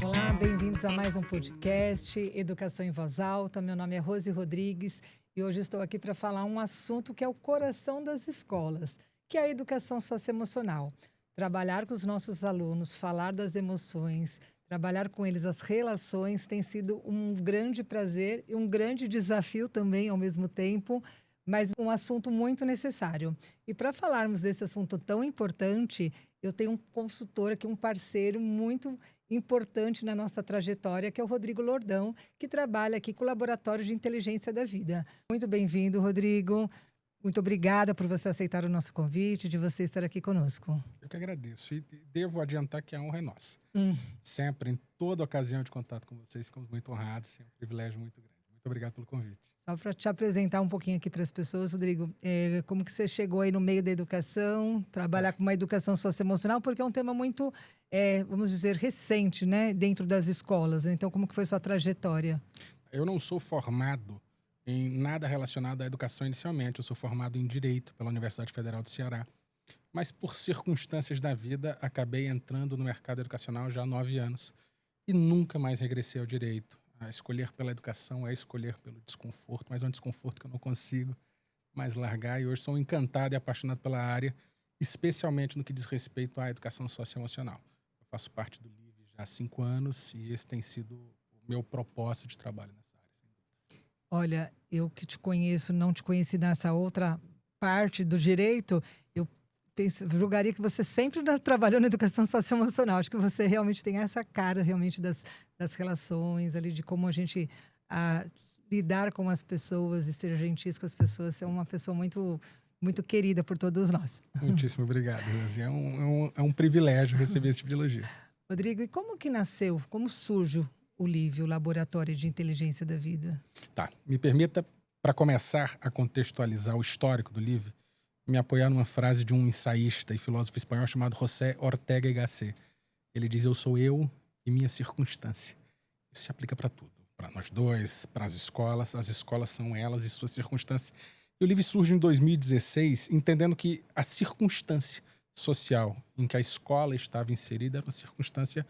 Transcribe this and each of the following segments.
Olá, bem-vindos a mais um podcast Educação em Voz Alta. Meu nome é Rose Rodrigues e hoje estou aqui para falar um assunto que é o coração das escolas, que é a educação socioemocional. Trabalhar com os nossos alunos, falar das emoções, trabalhar com eles as relações tem sido um grande prazer e um grande desafio também ao mesmo tempo, mas um assunto muito necessário. E para falarmos desse assunto tão importante, eu tenho um consultor aqui, um parceiro muito importante na nossa trajetória, que é o Rodrigo Lordão, que trabalha aqui com o Laboratório de Inteligência da Vida. Muito bem-vindo, Rodrigo. Muito obrigada por você aceitar o nosso convite, de você estar aqui conosco. Eu que agradeço e devo adiantar que a honra é nossa. Sempre, em toda ocasião de contato com vocês, ficamos muito honrados, é um privilégio muito grande. Muito obrigado pelo convite. Só para te apresentar um pouquinho aqui para as pessoas, Rodrigo, como que você chegou aí no meio da educação, trabalhar com uma educação socioemocional, porque é um tema muito, vamos dizer, recente, né, dentro das escolas. Então, como que foi sua trajetória? Eu não sou formado em nada relacionado à educação inicialmente. Eu sou formado em Direito pela Universidade Federal do Ceará. Mas, por circunstâncias da vida, acabei entrando no mercado educacional já há 9 anos. E nunca mais regressei ao direito. A escolher pela educação é escolher pelo desconforto, mas é um desconforto que eu não consigo mais largar. E hoje sou encantado e apaixonado pela área, especialmente no que diz respeito à educação socioemocional. Eu faço parte do LIVE já há 5 anos e esse tem sido o meu propósito de trabalho nessa área. Olha, eu que te conheço, não te conheci nessa outra parte do direito, eu julgaria que você sempre trabalhou na educação socioemocional. Acho que você realmente tem essa cara realmente das relações ali, de como a gente lidar com as pessoas e ser gentis com as pessoas. Você é uma pessoa muito, muito querida por todos nós. Muitíssimo obrigado, Rosi. É um privilégio receber esse tipo de elogio. Rodrigo, e como que nasceu, como surge o LIVE, o Laboratório de Inteligência da Vida? Tá, me permita, para começar a contextualizar o histórico do LIVE, me apoiar numa frase de um ensaísta e filósofo espanhol chamado José Ortega y Gasset. Ele diz: eu sou eu e minha circunstância. Isso se aplica para tudo, para nós dois, para as escolas são elas e suas circunstâncias. E o LIVE surge em 2016, entendendo que a circunstância social em que a escola estava inserida era uma circunstância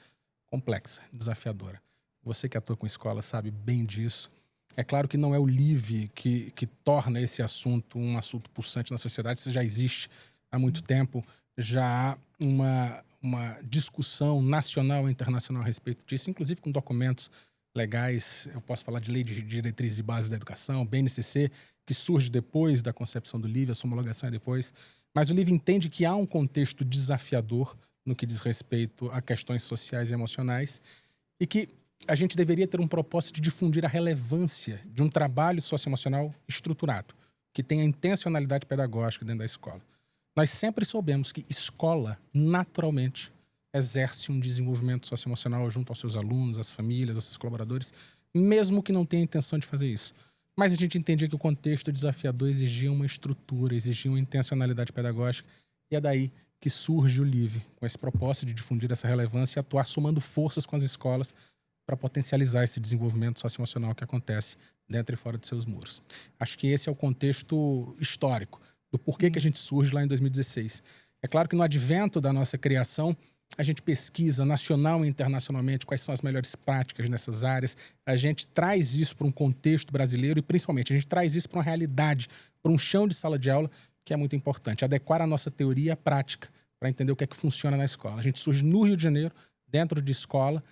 complexa, desafiadora. Você que atua com escola sabe bem disso. É claro que não é o LIVE que torna esse assunto um assunto pulsante na sociedade. Isso já existe há muito tempo. Já há uma discussão nacional e internacional a respeito disso, inclusive com documentos legais. Eu posso falar de Lei de Diretrizes e Bases da Educação, BNCC, que surge depois da concepção do LIVE, a sua homologação é depois. Mas o LIVE entende que há um contexto desafiador no que diz respeito a questões sociais e emocionais e que a gente deveria ter um propósito de difundir a relevância de um trabalho socioemocional estruturado, que tenha intencionalidade pedagógica dentro da escola. Nós sempre soubemos que escola, naturalmente, exerce um desenvolvimento socioemocional junto aos seus alunos, às famílias, aos seus colaboradores, mesmo que não tenha intenção de fazer isso. Mas a gente entendia que o contexto desafiador exigia uma estrutura, exigia uma intencionalidade pedagógica, e é daí que surge o LIVE, com esse propósito de difundir essa relevância e atuar somando forças com as escolas para potencializar esse desenvolvimento socioemocional que acontece dentro e fora de seus muros. Acho que esse é o contexto histórico do porquê que a gente surge lá em 2016. É claro que no advento da nossa criação, a gente pesquisa nacional e internacionalmente quais são as melhores práticas nessas áreas, a gente traz isso para um contexto brasileiro e, principalmente, a gente traz isso para uma realidade, para um chão de sala de aula, que é muito importante. Adequar a nossa teoria à prática para entender o que é que funciona na escola. A gente surge no Rio de Janeiro, dentro de escola,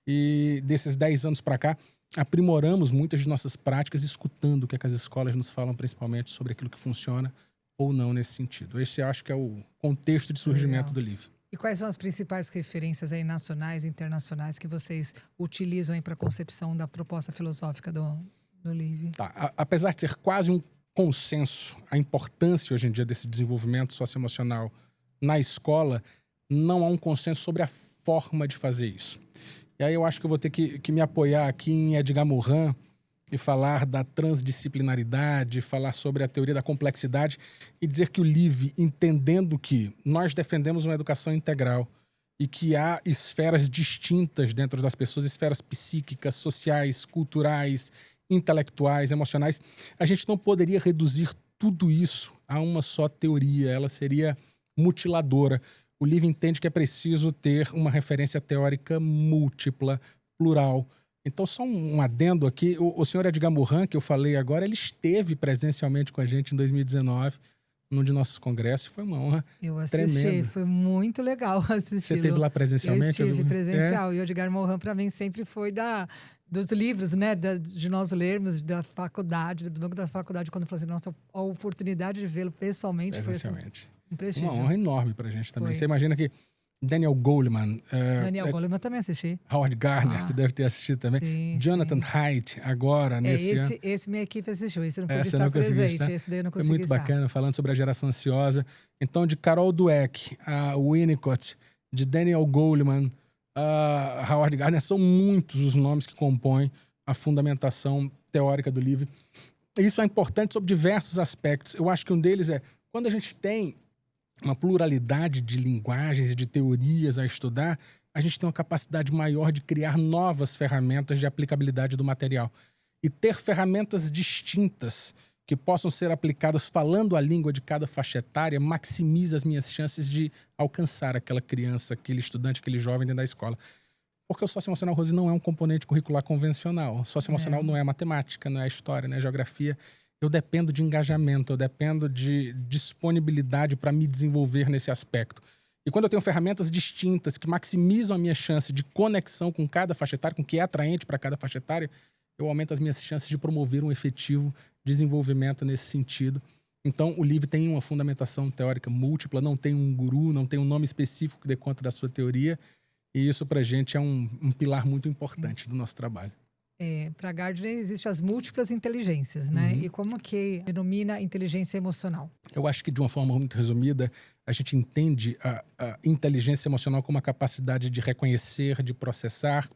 e desses 10 anos para cá, aprimoramos muitas de nossas práticas, escutando o que as escolas nos falam, principalmente sobre aquilo que funciona ou não nesse sentido. Esse eu acho que é o contexto de surgimento do LIVE. E quais são as principais referências aí nacionais e internacionais que vocês utilizam para a concepção da proposta filosófica do LIVE? Tá. Apesar de ser quase um consenso a importância hoje em dia desse desenvolvimento socioemocional na escola, não há um consenso sobre a forma de fazer isso. E aí eu acho que eu vou ter que me apoiar aqui em Edgar Morin e falar da transdisciplinaridade, falar sobre a teoria da complexidade e dizer que o LIVE, entendendo que nós defendemos uma educação integral e que há esferas distintas dentro das pessoas, esferas psíquicas, sociais, culturais, intelectuais, emocionais, a gente não poderia reduzir tudo isso a uma só teoria, ela seria mutiladora. O Livy entende que é preciso ter uma referência teórica múltipla, plural. Então, só um adendo aqui, o senhor Edgar Morin, que eu falei agora, ele esteve presencialmente com a gente em 2019, num de nossos congressos, foi uma honra Eu assisti, tremenda. foi muito legal assistir. Você esteve lá presencialmente? Eu estive presencial, e o Edgar Morin, para mim, sempre foi dos livros, né, de nós lermos, da faculdade, do banco da faculdade, quando eu falei assim, nossa, a oportunidade de vê-lo pessoalmente foi assim, um prestígio. Uma honra enorme pra gente também. Foi. Você imagina que Daniel Goleman, Goleman também assisti. Howard Gardner, você deve ter assistido também. Sim, Jonathan sim. Haidt, agora, nesse ano. Esse minha equipe assistiu, esse eu não pude Você estar não conseguiu presente, estar? esse daí eu não Foi consegui muito estar. bacana, falando sobre a geração ansiosa. Então, de Carol Dweck, a Winnicott, de Daniel Goleman, a Howard Gardner, são muitos os nomes que compõem a fundamentação teórica do livro. E isso é importante sob diversos aspectos. Eu acho que um deles é, quando a gente tem uma pluralidade de linguagens e de teorias a estudar, a gente tem uma capacidade maior de criar novas ferramentas de aplicabilidade do material. E ter ferramentas distintas que possam ser aplicadas falando a língua de cada faixa etária maximiza as minhas chances de alcançar aquela criança, aquele estudante, aquele jovem dentro da escola. Porque o socioemocional, Rose, não é um componente curricular convencional. O socioemocional não é matemática, não é história, não é geografia. Eu dependo de engajamento, eu dependo de disponibilidade para me desenvolver nesse aspecto. E quando eu tenho ferramentas distintas que maximizam a minha chance de conexão com cada faixa etária, com o que é atraente para cada faixa etária, eu aumento as minhas chances de promover um efetivo desenvolvimento nesse sentido. Então, o Livy tem uma fundamentação teórica múltipla, não tem um guru, não tem um nome específico que dê conta da sua teoria, e isso para a gente é um pilar muito importante do nosso trabalho. Para Gardner existem as múltiplas inteligências, né? E como que denomina inteligência emocional? Eu acho que, de uma forma muito resumida, a gente entende a inteligência emocional como a capacidade de reconhecer, de processar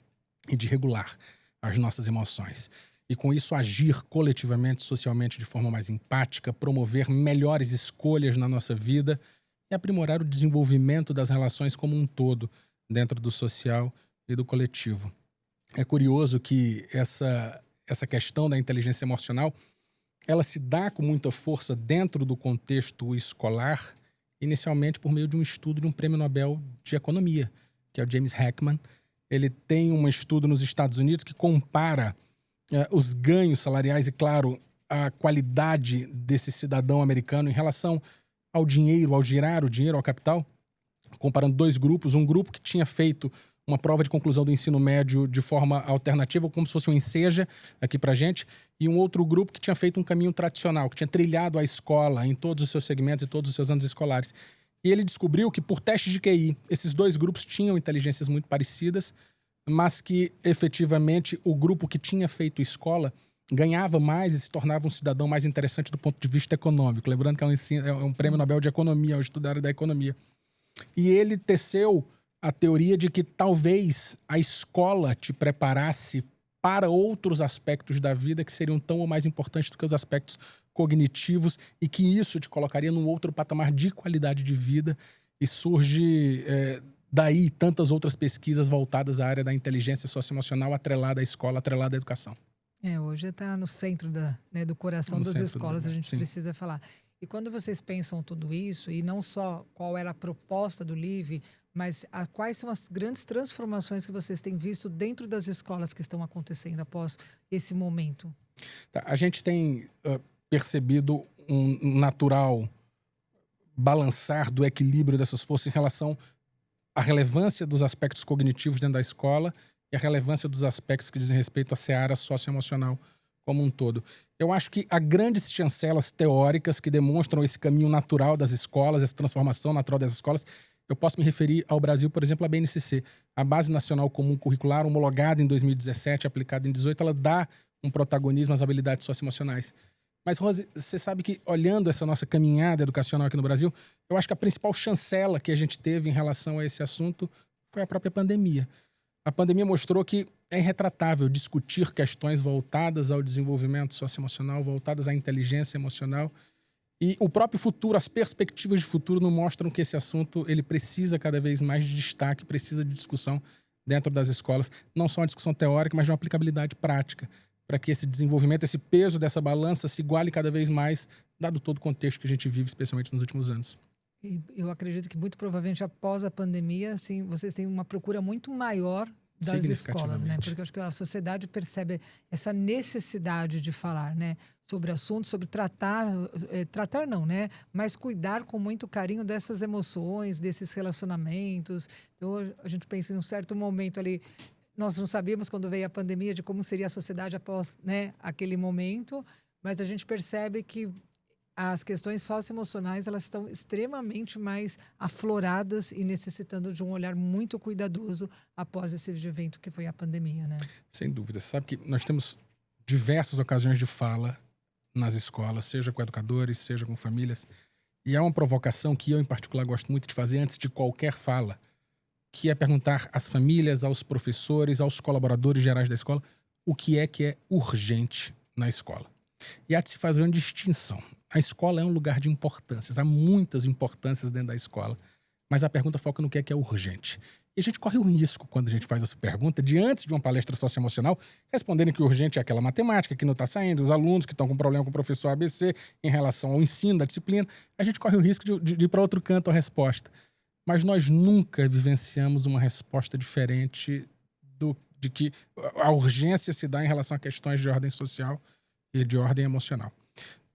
e de regular as nossas emoções. E com isso agir coletivamente, socialmente, de forma mais empática, promover melhores escolhas na nossa vida e aprimorar o desenvolvimento das relações como um todo, dentro do social e do coletivo. É curioso que essa questão da inteligência emocional, ela se dá com muita força dentro do contexto escolar, inicialmente por meio de um estudo de um prêmio Nobel de Economia, que é o James Heckman. Ele tem um estudo nos Estados Unidos que compara os ganhos salariais e, claro, a qualidade desse cidadão americano em relação ao dinheiro, ao girar o dinheiro, ao capital, comparando dois grupos. Um grupo que tinha feito uma prova de conclusão do ensino médio de forma alternativa, como se fosse um enseja aqui pra gente, e um outro grupo que tinha feito um caminho tradicional, que tinha trilhado a escola em todos os seus segmentos e todos os seus anos escolares. E ele descobriu que, por testes de QI, esses dois grupos tinham inteligências muito parecidas, mas que, efetivamente, o grupo que tinha feito escola ganhava mais e se tornava um cidadão mais interessante do ponto de vista econômico. Lembrando que é um prêmio Nobel de Economia, é um estudo da área da economia. E ele teceu a teoria de que talvez a escola te preparasse para outros aspectos da vida que seriam tão ou mais importantes do que os aspectos cognitivos e que isso te colocaria num outro patamar de qualidade de vida. E surge daí tantas outras pesquisas voltadas à área da inteligência socioemocional atrelada à escola, atrelada à educação. Hoje está no centro do coração das escolas, a gente precisa falar. E quando vocês pensam tudo isso, e não só qual era a proposta do Livy, mas quais são as grandes transformações que vocês têm visto dentro das escolas que estão acontecendo após esse momento? A gente tem percebido um natural balançar do equilíbrio dessas forças em relação à relevância dos aspectos cognitivos dentro da escola e a relevância dos aspectos que dizem respeito à seara socioemocional como um todo. Eu acho que há grandes chancelas teóricas que demonstram esse caminho natural das escolas, essa transformação natural das escolas. Eu posso me referir ao Brasil, por exemplo, a BNCC, a Base Nacional Comum Curricular, homologada em 2017, aplicada em 2018, ela dá um protagonismo às habilidades socioemocionais. Mas, Rose, você sabe que, olhando essa nossa caminhada educacional aqui no Brasil, eu acho que a principal chancela que a gente teve em relação a esse assunto foi a própria pandemia. A pandemia mostrou que é irretratável discutir questões voltadas ao desenvolvimento socioemocional, voltadas à inteligência emocional. E o próprio futuro, as perspectivas de futuro nos mostram que esse assunto ele precisa cada vez mais de destaque, precisa de discussão dentro das escolas. Não só uma discussão teórica, mas de uma aplicabilidade prática, para que esse desenvolvimento, esse peso dessa balança se iguale cada vez mais dado todo o contexto que a gente vive, especialmente nos últimos anos. E eu acredito que muito provavelmente após a pandemia, assim, vocês têm uma procura muito maior das escolas, né? Porque eu acho que a sociedade percebe essa necessidade de falar, né? Sobre assuntos, sobre tratar não, né? Mas cuidar com muito carinho dessas emoções, desses relacionamentos. Então, a gente pensa em um certo momento ali, nós não sabíamos quando veio a pandemia de como seria a sociedade após, né, aquele momento, mas a gente percebe que as questões socioemocionais, elas estão extremamente mais afloradas e necessitando de um olhar muito cuidadoso após esse evento que foi a pandemia, né? Sem dúvida. Você sabe que nós temos diversas ocasiões de fala nas escolas, seja com educadores, seja com famílias. E há uma provocação que eu, em particular, gosto muito de fazer antes de qualquer fala, que é perguntar às famílias, aos professores, aos colaboradores gerais da escola, o que é urgente na escola. E há de se fazer uma distinção. A escola é um lugar de importâncias, há muitas importâncias dentro da escola, mas a pergunta foca no que é urgente. E a gente corre o risco, quando a gente faz essa pergunta, de antes de uma palestra socioemocional, responderem que o urgente é aquela matemática que não está saindo, os alunos que estão com problema com o professor ABC em relação ao ensino, da disciplina, a gente corre o risco de ir para outro canto a resposta. Mas nós nunca vivenciamos uma resposta diferente de que a urgência se dá em relação a questões de ordem social e de ordem emocional.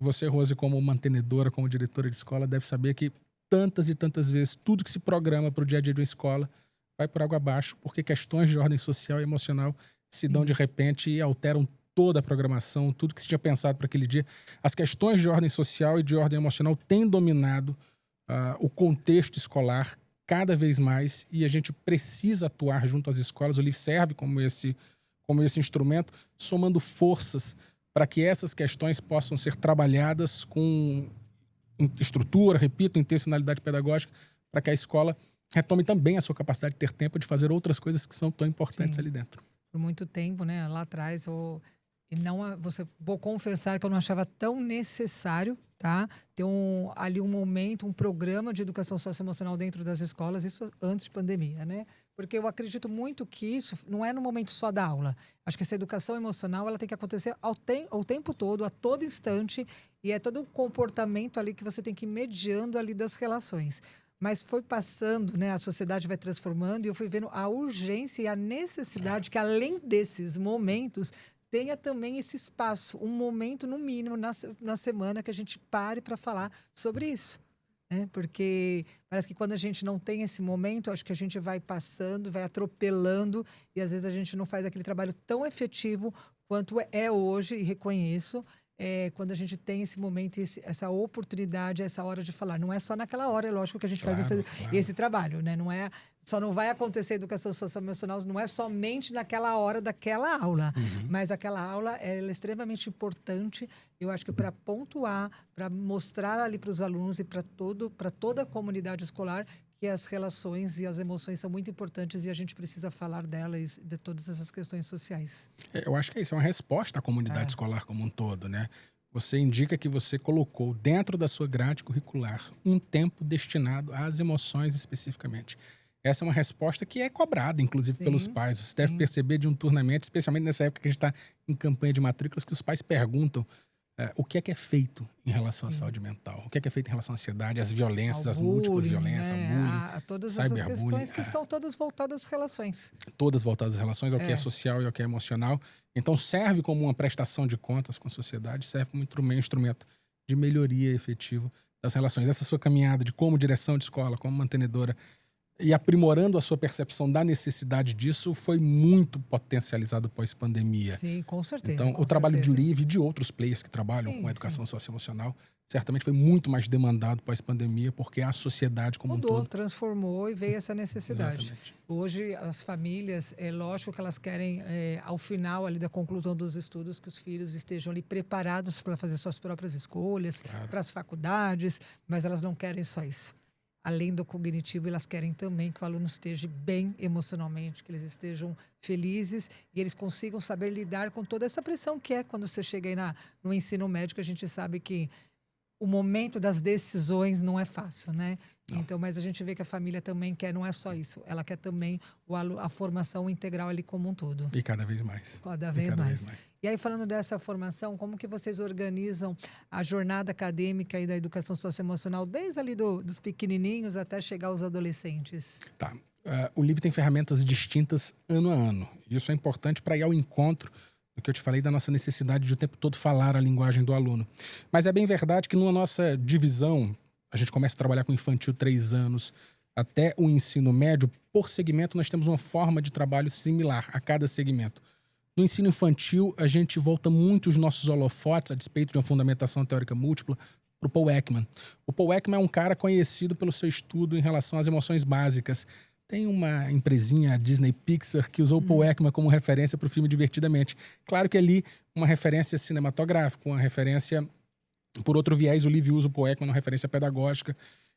Você, Rose, como mantenedora, como diretora de escola, deve saber que tantas e tantas vezes tudo que se programa para o dia a dia de uma escola vai por água abaixo, porque questões de ordem social e emocional se dão de repente e alteram toda a programação, tudo que se tinha pensado para aquele dia. As questões de ordem social e de ordem emocional têm dominado o contexto escolar cada vez mais e a gente precisa atuar junto às escolas. O LIV serve como esse instrumento, somando forças para que essas questões possam ser trabalhadas com estrutura, repito, intencionalidade pedagógica, para que a escola retome também a sua capacidade de ter tempo de fazer outras coisas que são tão importantes ali dentro. Por muito tempo, né, lá atrás, vou confessar que eu não achava tão necessário, tá, ter ali um momento, um programa de educação socioemocional dentro das escolas, isso antes de pandemia, né? Porque eu acredito muito que isso não é no momento só da aula. Acho que essa educação emocional ela tem que acontecer ao tempo todo, a todo instante, e é todo um comportamento ali que você tem que ir mediando ali das relações. Mas foi passando, né? A sociedade vai transformando e eu fui vendo a urgência e a necessidade que, além desses momentos, tenha também esse espaço, um momento, no mínimo, na semana que a gente pare para falar sobre isso. Porque parece que quando a gente não tem esse momento, acho que a gente vai passando, vai atropelando e às vezes a gente não faz aquele trabalho tão efetivo quanto é hoje, e reconheço, quando a gente tem esse momento, essa oportunidade, essa hora de falar. Não é só naquela hora, é lógico que a gente faz esse trabalho, né? Só não vai acontecer a educação socioemocional, não é somente naquela hora daquela aula, mas aquela aula ela é extremamente importante, eu acho que para pontuar, para mostrar ali para os alunos e para toda a comunidade escolar que as relações e as emoções são muito importantes e a gente precisa falar delas, de todas essas questões sociais. Eu acho que isso é uma resposta à comunidade escolar como um todo, né? Você indica que você colocou dentro da sua grade curricular um tempo destinado às emoções especificamente. Essa é uma resposta que é cobrada, inclusive, pelos pais. Você deve perceber de um turnamento, especialmente nessa época que a gente está em campanha de matrículas, que os pais perguntam o que é feito em relação à saúde mental, o que é feito em relação à ansiedade, às violências, às múltiplas violências, ao bullying, todas essas questões que estão todas voltadas às relações. Todas voltadas às relações, ao que é social e ao que é emocional. Então serve como uma prestação de contas com a sociedade, serve como um instrumento de melhoria efetivo das relações. Essa sua caminhada de como direção de escola, como mantenedora, e aprimorando a sua percepção da necessidade disso foi muito potencializado pós-pandemia. Sim, com certeza. Então, o trabalho de LIV e de outros players que trabalham com a educação socioemocional certamente foi muito mais demandado pós-pandemia porque a sociedade como mudou, um todo transformou e veio essa necessidade. Exatamente. Hoje, as famílias, é lógico que elas querem, ao final ali da conclusão dos estudos, que os filhos estejam ali preparados para fazer suas próprias escolhas, para as faculdades, mas elas não querem só isso. Além do cognitivo, elas querem também que o aluno esteja bem emocionalmente, que eles estejam felizes e eles consigam saber lidar com toda essa pressão que é quando você chega aí no ensino médio, a gente sabe que o momento das decisões não é fácil, né? Não. Então, mas a gente vê que a família também quer, não é só isso, ela quer também a formação integral ali como um todo. E cada vez mais. Cada vez mais. E aí, falando dessa formação, como que vocês organizam a jornada acadêmica e da educação socioemocional, desde ali dos pequenininhos até chegar aos adolescentes? Tá. O LIVE tem ferramentas distintas ano a ano. Isso é importante para ir ao encontro do que eu te falei da nossa necessidade de o tempo todo falar a linguagem do aluno. Mas é bem verdade que na nossa divisão, a gente começa a trabalhar com infantil 3 anos até o ensino médio, por segmento nós temos uma forma de trabalho similar a cada segmento. No ensino infantil, a gente volta muito os nossos holofotes, a despeito de uma fundamentação teórica múltipla, para o Paul Ekman. O Paul Ekman é um cara conhecido pelo seu estudo em relação às emoções básicas. Tem uma empresinha, a Disney Pixar, que usou o Paul Ekman como referência para o filme Divertidamente. Claro que ali uma referência cinematográfica, uma referência, por outro viés, o LIVE usa o Paul Ekman, uma referência pedagógica.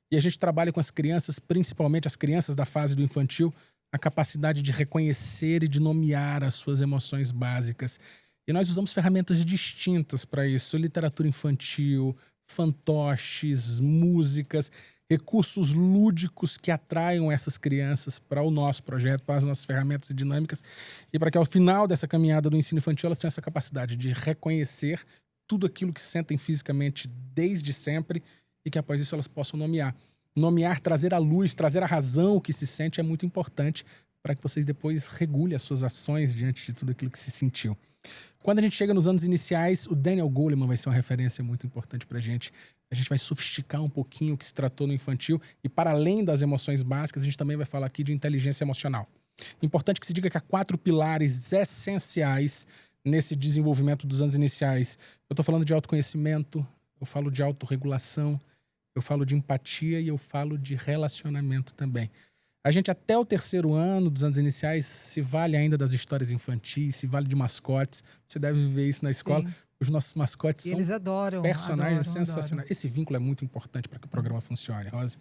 E a gente trabalha com as crianças, principalmente as crianças da fase do infantil, a capacidade de reconhecer e de nomear as suas emoções básicas. E nós usamos ferramentas distintas para isso. Literatura infantil, fantoches, músicas, recursos lúdicos que atraiam essas crianças para o nosso projeto, para as nossas ferramentas e dinâmicas, e para que ao final dessa caminhada do ensino infantil elas tenham essa capacidade de reconhecer tudo aquilo que sentem fisicamente desde sempre e que após isso elas possam nomear. Nomear, trazer à luz, trazer à razão o que se sente é muito importante para que vocês depois regulem as suas ações diante de tudo aquilo que se sentiu. Quando a gente chega nos anos iniciais, o Daniel Goleman vai ser uma referência muito importante para a gente. A gente vai sofisticar um pouquinho o que se tratou no infantil e, para além das emoções básicas, a gente também vai falar aqui de inteligência emocional. Importante que se diga que há 4 pilares essenciais nesse desenvolvimento dos anos iniciais. Eu estou falando de autoconhecimento, eu falo de autorregulação, eu falo de empatia e eu falo de relacionamento também. A gente até o 3º ano dos anos iniciais se vale ainda das histórias infantis, se vale de mascotes. Você deve viver isso na escola. Sim. Os nossos mascotes são eles adoram, personagens sensacionais. Adoram. Esse vínculo é muito importante para que o programa funcione, Rosa.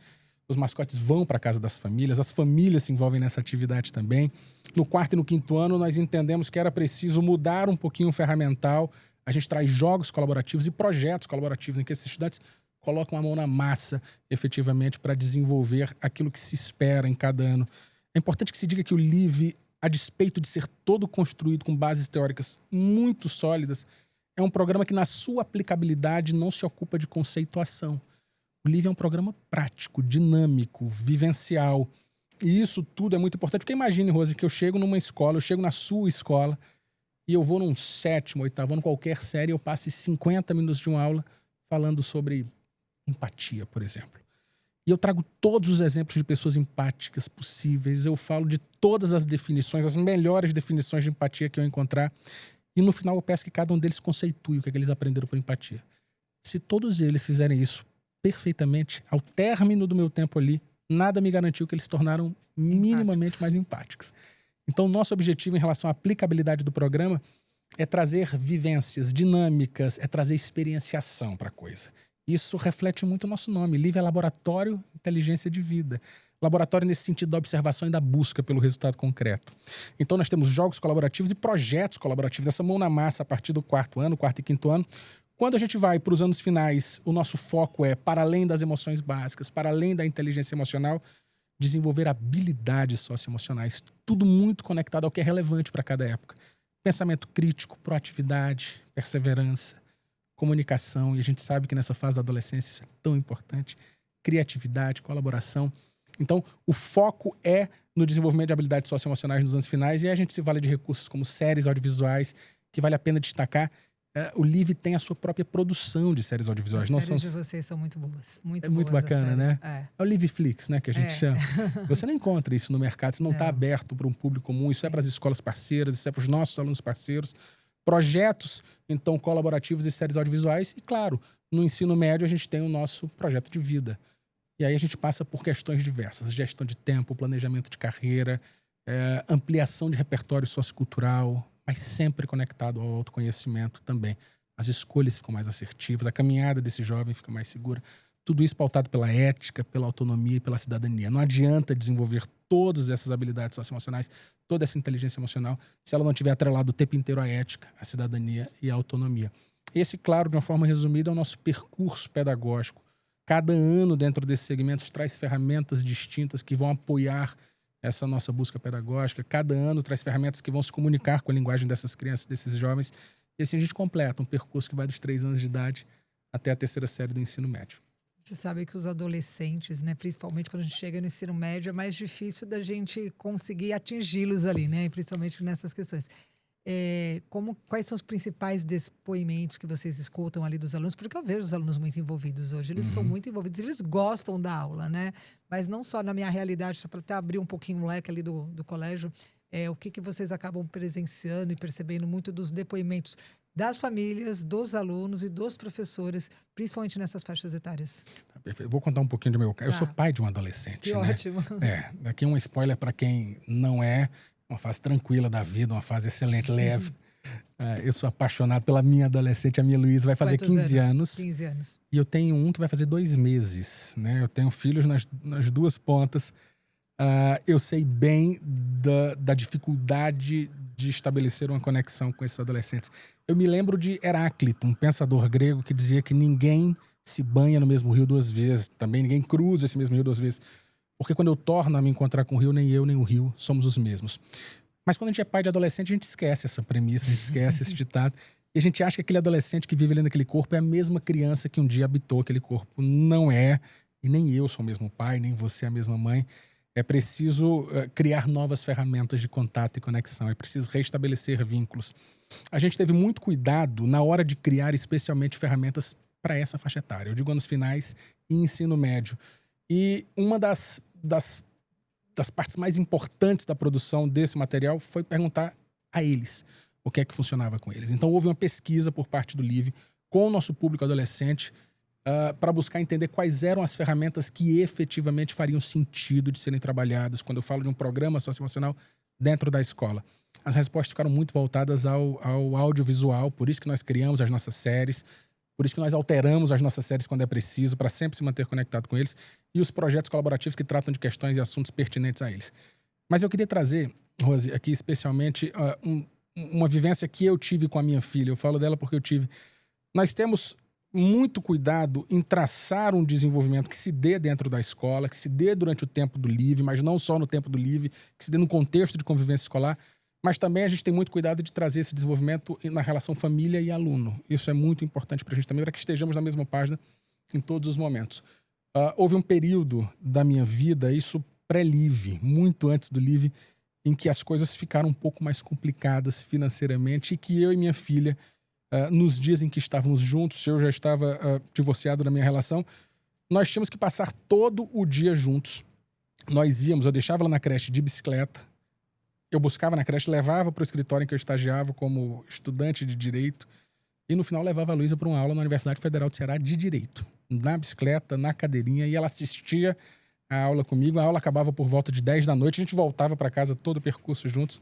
Os mascotes vão para a casa das famílias, as famílias se envolvem nessa atividade também. No 4º e no 5º ano, nós entendemos que era preciso mudar um pouquinho o ferramental. A gente traz jogos colaborativos e projetos colaborativos em que esses estudantes colocam a mão na massa, efetivamente, para desenvolver aquilo que se espera em cada ano. É importante que se diga que o LIVE, a despeito de ser todo construído com bases teóricas muito sólidas, é um programa que, na sua aplicabilidade, não se ocupa de conceituação. O LIVE é um programa prático, dinâmico, vivencial. E isso tudo é muito importante. Porque imagine, Rose, que eu chego numa escola, eu chego na sua escola, e eu vou num 7º, 8º ano, qualquer série, eu passe 50 minutos de uma aula falando sobre empatia, por exemplo. E eu trago todos os exemplos de pessoas empáticas possíveis. Eu falo de todas as definições, as melhores definições de empatia que eu encontrar. E no final eu peço que cada um deles conceitue o que é que eles aprenderam por empatia. Se todos eles fizerem isso perfeitamente, ao término do meu tempo ali, nada me garantiu que eles se tornaram minimamente mais empáticos. Então, nosso objetivo em relação à aplicabilidade do programa é trazer vivências dinâmicas, é trazer experienciação para a coisa. Isso reflete muito o nosso nome. LIVE é Laboratório Inteligência de Vida. Laboratório nesse sentido da observação e da busca pelo resultado concreto. Então nós temos jogos colaborativos e projetos colaborativos, essa mão na massa a partir do 4º ano, 4º e 5º ano. Quando a gente vai para os anos finais, o nosso foco é, para além das emoções básicas, para além da inteligência emocional, desenvolver habilidades socioemocionais. Tudo muito conectado ao que é relevante para cada época. Pensamento crítico, proatividade, perseverança, comunicação, e a gente sabe que nessa fase da adolescência isso é tão importante, criatividade, colaboração. Então, o foco é no desenvolvimento de habilidades socioemocionais nos anos finais, e a gente se vale de recursos como séries audiovisuais, que vale a pena destacar. O LIVE tem a sua própria produção de séries audiovisuais. As séries de vocês são muito boas. Muito bacana, né? É o LiveFlix, né, que a gente chama. Você não encontra isso no mercado, isso não está aberto para um público comum, isso é para as escolas parceiras, isso é para os nossos alunos parceiros. Projetos, então, colaborativos e séries audiovisuais. E, claro, no ensino médio a gente tem o nosso projeto de vida. E aí a gente passa por questões diversas. Gestão de tempo, planejamento de carreira, ampliação de repertório sociocultural, mas sempre conectado ao autoconhecimento também. As escolhas ficam mais assertivas, a caminhada desse jovem fica mais segura. Tudo isso pautado pela ética, pela autonomia e pela cidadania. Não adianta desenvolver todas essas habilidades socioemocionais, toda essa inteligência emocional, se ela não tiver atrelado o tempo inteiro à ética, à cidadania e à autonomia. Esse, claro, de uma forma resumida, é o nosso percurso pedagógico. Cada ano, dentro desses segmentos, traz ferramentas distintas que vão apoiar essa nossa busca pedagógica. Cada ano traz ferramentas que vão se comunicar com a linguagem dessas crianças, desses jovens. E assim a gente completa um percurso que vai dos 3 anos de idade até a 3ª série do ensino médio. A gente sabe que os adolescentes, né, principalmente quando a gente chega no ensino médio, é mais difícil da gente conseguir atingi-los ali, né, principalmente nessas questões. Quais são os principais depoimentos que vocês escutam ali dos alunos? Porque eu vejo os alunos muito envolvidos hoje. Eles são muito envolvidos, eles gostam da aula, né? Mas não só na minha realidade, só para até abrir um pouquinho o leque ali do colégio, o que vocês acabam presenciando e percebendo muito dos depoimentos das famílias, dos alunos e dos professores, principalmente nessas faixas etárias. Tá, perfeito. Vou contar um pouquinho do meu caso. Eu sou pai de um adolescente. Que né? ótimo. Aqui um spoiler para quem não é. Uma fase tranquila da vida, uma fase excelente, leve. Eu sou apaixonado pela minha adolescente, a minha Luísa, vai fazer 15 anos. 15 anos. E eu tenho um que vai fazer 2 meses. Né? Eu tenho filhos nas duas pontas. Eu sei bem da dificuldade de estabelecer uma conexão com esses adolescentes. Eu me lembro de Heráclito, um pensador grego que dizia que ninguém se banha no mesmo rio 2 vezes. Também ninguém cruza esse mesmo rio 2 vezes. Porque quando eu torno a me encontrar com o rio, nem eu nem o rio somos os mesmos. Mas quando a gente é pai de adolescente, a gente esquece essa premissa, a gente esquece esse ditado. E a gente acha que aquele adolescente que vive ali naquele corpo é a mesma criança que um dia habitou aquele corpo. Não é. E nem eu sou o mesmo pai, nem você a mesma mãe. É preciso criar novas ferramentas de contato e conexão. É preciso restabelecer vínculos. A gente teve muito cuidado na hora de criar especialmente ferramentas para essa faixa etária. Eu digo anos finais e ensino médio. E uma das partes mais importantes da produção desse material foi perguntar a eles o que é que funcionava com eles. Então, houve uma pesquisa por parte do LIVE com o nosso público adolescente para buscar entender quais eram as ferramentas que efetivamente fariam sentido de serem trabalhadas quando eu falo de um programa socioemocional dentro da escola. As respostas ficaram muito voltadas ao audiovisual, por isso que nós criamos as nossas séries, por isso que nós alteramos as nossas séries quando é preciso, para sempre se manter conectado com eles, e os projetos colaborativos que tratam de questões e assuntos pertinentes a eles. Mas eu queria trazer, Rose, aqui especialmente uma vivência que eu tive com a minha filha. Eu falo dela porque eu tive. Nós temos muito cuidado em traçar um desenvolvimento que se dê dentro da escola, que se dê durante o tempo do LIVE, mas não só no tempo do LIVE, que se dê no contexto de convivência escolar, mas também a gente tem muito cuidado de trazer esse desenvolvimento na relação família e aluno. Isso é muito importante para a gente também, para que estejamos na mesma página em todos os momentos. Houve um período da minha vida, isso pré-LIVE, muito antes do LIVE, em que as coisas ficaram um pouco mais complicadas financeiramente e que eu e minha filha, nos dias em que estávamos juntos, eu já estava divorciado da minha relação, nós tínhamos que passar todo o dia juntos. Eu deixava ela na creche de bicicleta, eu buscava na creche, levava para o escritório em que eu estagiava como estudante de Direito e no final levava a Luísa para uma aula na Universidade Federal do Ceará de Direito, na bicicleta, na cadeirinha, e ela assistia a aula comigo. A aula acabava por volta de 10 da noite, a gente voltava para casa todo o percurso juntos.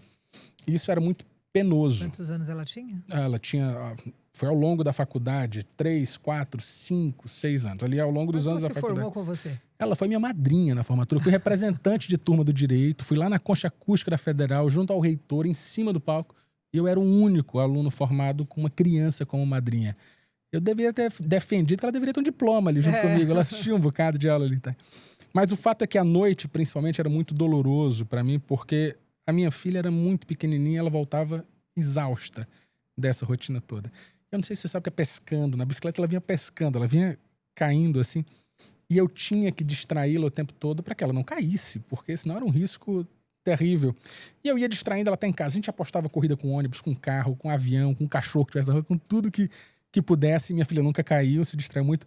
E isso era muito penoso. Quantos anos ela tinha? Ela tinha... Foi ao longo da faculdade, 3, 4, 5, 6 anos. Ali ao longo dos anos da faculdade. Ela se formou com você? Ela foi minha madrinha na formatura. Eu fui representante de turma do Direito. Fui lá na Concha Acústica da Federal, junto ao reitor, em cima do palco. E eu era o único aluno formado com uma criança como madrinha. Eu deveria ter defendido que ela deveria ter um diploma ali junto comigo. Ela assistia um bocado de aula ali, tá? Mas o fato é que a noite, principalmente, era muito doloroso para mim, porque a minha filha era muito pequenininha, ela voltava exausta dessa rotina toda. Eu não sei se você sabe que é pescando. Na bicicleta ela vinha pescando, ela vinha caindo assim. E eu tinha que distraí-la o tempo todo para que ela não caísse, porque senão era um risco terrível. E eu ia distraindo ela até em casa. A gente apostava corrida com ônibus, com carro, com avião, com cachorro que tivesse na rua, com tudo que pudesse. Minha filha nunca caiu, se distraiu muito.